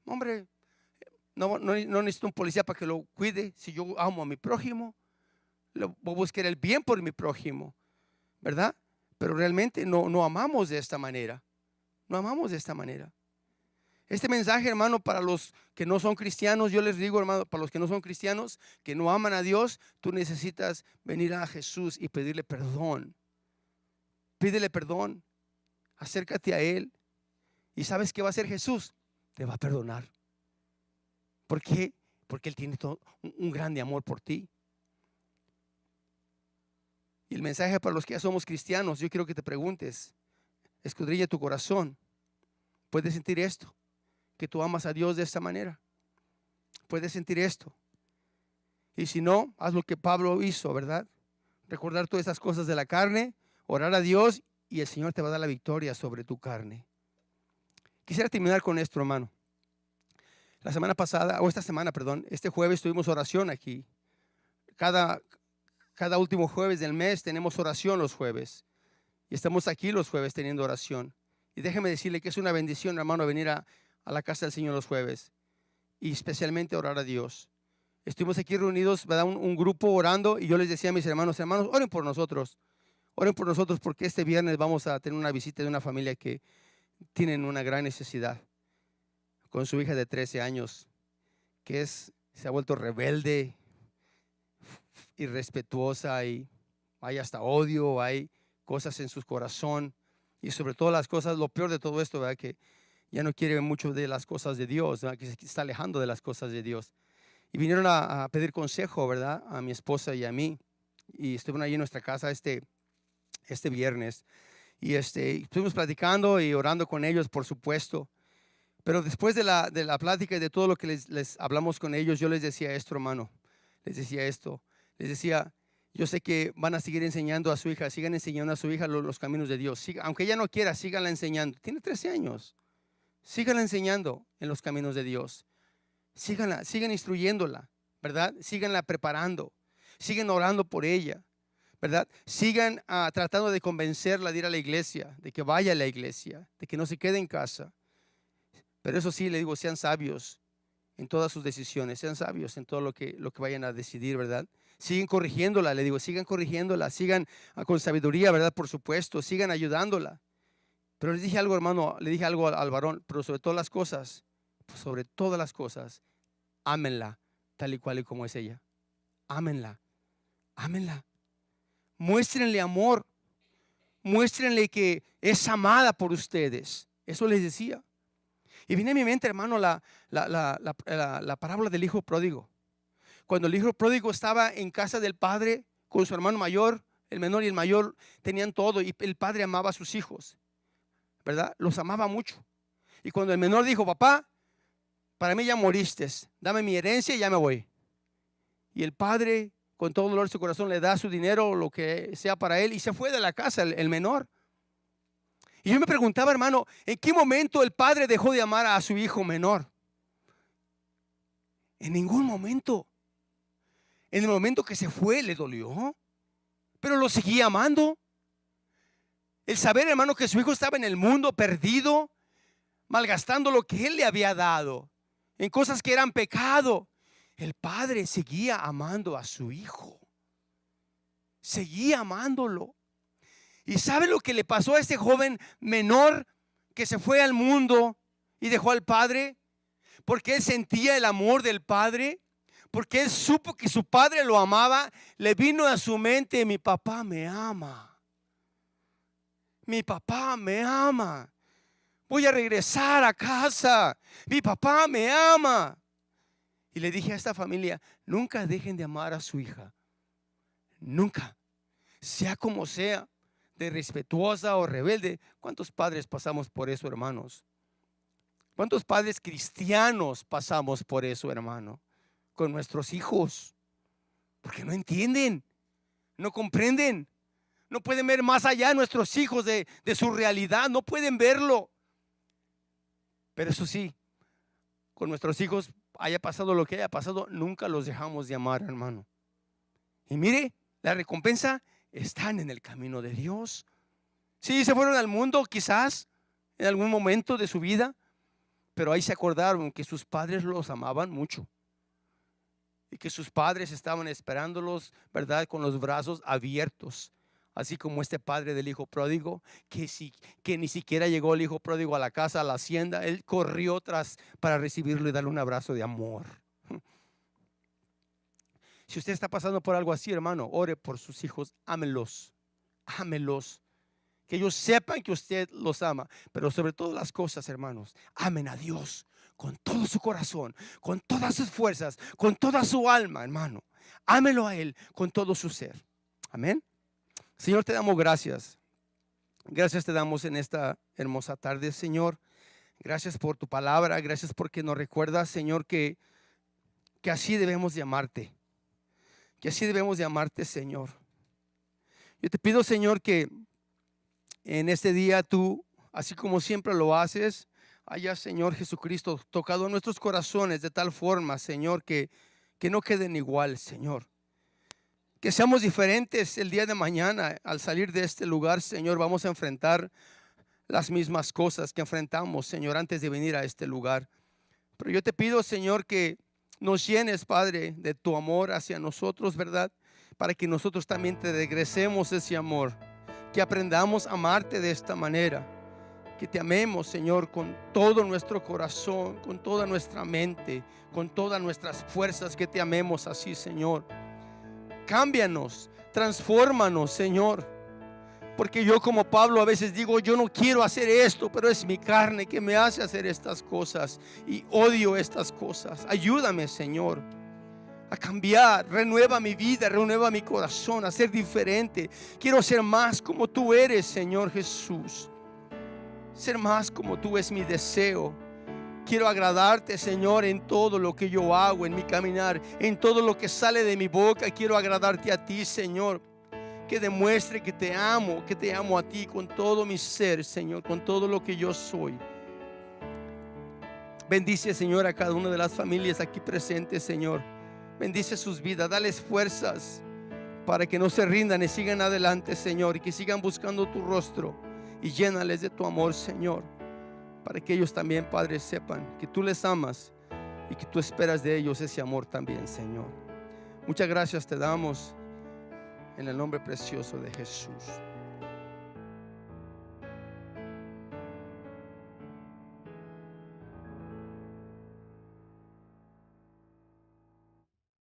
hombre, no necesito un policía para que lo cuide. Si yo amo a mi prójimo, voy a buscar el bien por mi prójimo, ¿verdad? Pero realmente no amamos de esta manera. No amamos de esta manera. Este mensaje, hermano, para los que no son cristianos, yo les digo, hermano, para los que no son cristianos, que no aman a Dios, tú necesitas venir a Jesús y pedirle perdón. Pídele perdón. Acércate a Él. ¿Y sabes qué va a hacer Jesús? Te va a perdonar. ¿Por qué? Porque Él tiene un grande amor por ti. Y el mensaje para los que ya somos cristianos, yo quiero que te preguntes, escudriña tu corazón. ¿Puedes sentir esto? Que tú amas a Dios de esta manera. ¿Puedes sentir esto? Y si no, haz lo que Pablo hizo, ¿verdad? recordar todas esas cosas de la carne, orar a Dios y el Señor te va a dar la victoria sobre tu carne. Quisiera terminar con esto, hermano. La semana pasada, o esta semana, perdón, este jueves tuvimos oración aquí. Cada último jueves del mes tenemos oración los jueves. Y estamos aquí los jueves teniendo oración. Y déjeme decirle que es una bendición, hermano, venir a la casa del Señor los jueves. Y especialmente orar a Dios. Estuvimos aquí reunidos, ¿verdad? Un grupo orando. Y yo les decía a mis hermanos, oren por nosotros. Oren por nosotros porque este viernes vamos a tener una visita de una familia que tienen una gran necesidad. Con su hija de 13 años, que se ha vuelto rebelde, irrespetuosa, y hay hasta odio, hay cosas en su corazón, y sobre todo las cosas, lo peor de todo esto, ¿verdad? Que ya no quiere mucho de las cosas de Dios, ¿verdad? Que se está alejando de las cosas de Dios. Y vinieron a pedir consejo, ¿verdad? A mi esposa y a mí, y estuvieron allí en nuestra casa este viernes, y estuvimos platicando y orando con ellos, por supuesto. Pero después de la plática y de todo lo que les hablamos con ellos, yo les decía esto, hermano. Les decía esto. Les decía, yo sé que van a seguir enseñando a su hija, sigan enseñando a su hija los caminos de Dios. Aunque ella no quiera, síganla enseñando. Tiene 13 años. Síganla enseñando en los caminos de Dios. Síganla, sigan instruyéndola, ¿verdad? Síganla preparando. Sigan orando por ella, ¿verdad? Sigan tratando de convencerla de ir a la iglesia, de que vaya a la iglesia, de que no se quede en casa. Pero eso sí, le digo, sean sabios en todas sus decisiones, sean sabios en todo lo que vayan a decidir, ¿verdad? Sigan corrigiéndola, le digo, sigan corrigiéndola, sigan con sabiduría, ¿verdad? Por supuesto, sigan ayudándola. Pero les dije algo, hermano, le dije algo al varón, pero sobre todas las cosas, ámenla tal y cual y como es ella. Ámenla, ámenla. Muéstrenle amor, muéstrenle que es amada por ustedes. Eso les decía. Y viene a mi mente, hermano, la parábola del hijo pródigo. Cuando el hijo pródigo estaba en casa del padre con su hermano mayor, el menor y el mayor tenían todo, y el padre amaba a sus hijos, ¿verdad? Los amaba mucho. Y cuando el menor dijo, papá, para mí ya moriste, dame mi herencia y ya me voy. Y el padre, con todo dolor de su corazón, le da su dinero, lo que sea para él, y se fue de la casa el menor. Y yo me preguntaba, hermano, ¿en qué momento el padre dejó de amar a su hijo menor? En ningún momento. En el momento que se fue le dolió, pero lo seguía amando. El saber, hermano, que su hijo estaba en el mundo perdido, malgastando lo que él le había dado en cosas que eran pecado. El padre seguía amando a su hijo. Seguía amándolo. ¿Y sabe lo que le pasó a este joven menor que se fue al mundo y dejó al padre? Porque él sentía el amor del padre, porque él supo que su padre lo amaba. Le vino a su mente, mi papá me ama. Mi papá me ama. Voy a regresar a casa. Mi papá me ama. Y le dije a esta familia, nunca dejen de amar a su hija. Nunca. Sea como sea, de respetuosa o rebelde. ¿Cuántos padres pasamos por eso, hermanos? ¿Cuántos padres cristianos pasamos por eso, hermano? Con nuestros hijos. Porque no entienden, no comprenden, no pueden ver más allá nuestros hijos de su realidad, no pueden verlo. Pero eso sí, con nuestros hijos, haya pasado lo que haya pasado, nunca los dejamos de amar, hermano. Y mire, la recompensa están en el camino de Dios. Sí, se fueron al mundo quizás en algún momento de su vida, pero ahí se acordaron que sus padres los amaban mucho y que sus padres estaban esperándolos, ¿verdad? Con los brazos abiertos, así como este padre del hijo pródigo, que ni siquiera llegó el hijo pródigo a la casa, a la hacienda, él corrió para recibirlo y darle un abrazo de amor. Si usted está pasando por algo así, hermano, ore por sus hijos, ámelos, ámelos. Que ellos sepan que usted los ama. Pero sobre todas las cosas, hermanos, amen a Dios con todo su corazón, con todas sus fuerzas, con toda su alma, hermano. Ámelo a Él con todo su ser. Amén. Señor, te damos gracias. Gracias te damos en esta hermosa tarde, Señor. Gracias por tu palabra. Gracias porque nos recuerdas, Señor, que así debemos de amarte. Que así debemos de amarte, Señor. Yo te pido, Señor, que en este día tú, así como siempre lo haces, hayas, Señor Jesucristo, tocado nuestros corazones de tal forma, Señor, que no queden igual, Señor. Que seamos diferentes el día de mañana. Al salir de este lugar, Señor, vamos a enfrentar las mismas cosas que enfrentamos, Señor, antes de venir a este lugar. Pero yo te pido, Señor, que nos llenes, Padre, de tu amor hacia nosotros, ¿verdad? Para que nosotros también te regresemos ese amor. Que aprendamos a amarte de esta manera. Que te amemos, Señor, con todo nuestro corazón, con toda nuestra mente, con todas nuestras fuerzas. Que te amemos así, Señor. Cámbianos, transfórmanos, Señor. Porque yo, como Pablo, a veces digo, yo no quiero hacer esto, pero es mi carne que me hace hacer estas cosas y odio estas cosas. Ayúdame, Señor, a cambiar. Renueva mi vida, renueva mi corazón, a ser diferente. Quiero ser más como tú eres, Señor Jesús. Ser más como tú es mi deseo. Quiero agradarte, Señor, en todo lo que yo hago, en mi caminar, en todo lo que sale de mi boca. Quiero agradarte a ti, Señor. Que demuestre que te amo a ti con todo mi ser, Señor, con todo lo que yo soy. Bendice, Señor, a cada una de las familias aquí presentes, Señor. Bendice sus vidas, dales fuerzas para que no se rindan y sigan adelante, Señor, y que sigan buscando tu rostro y llénales de tu amor, Señor, para que ellos también, Padre, sepan que tú les amas y que tú esperas de ellos ese amor también, Señor. Muchas gracias te damos en el nombre precioso de Jesús.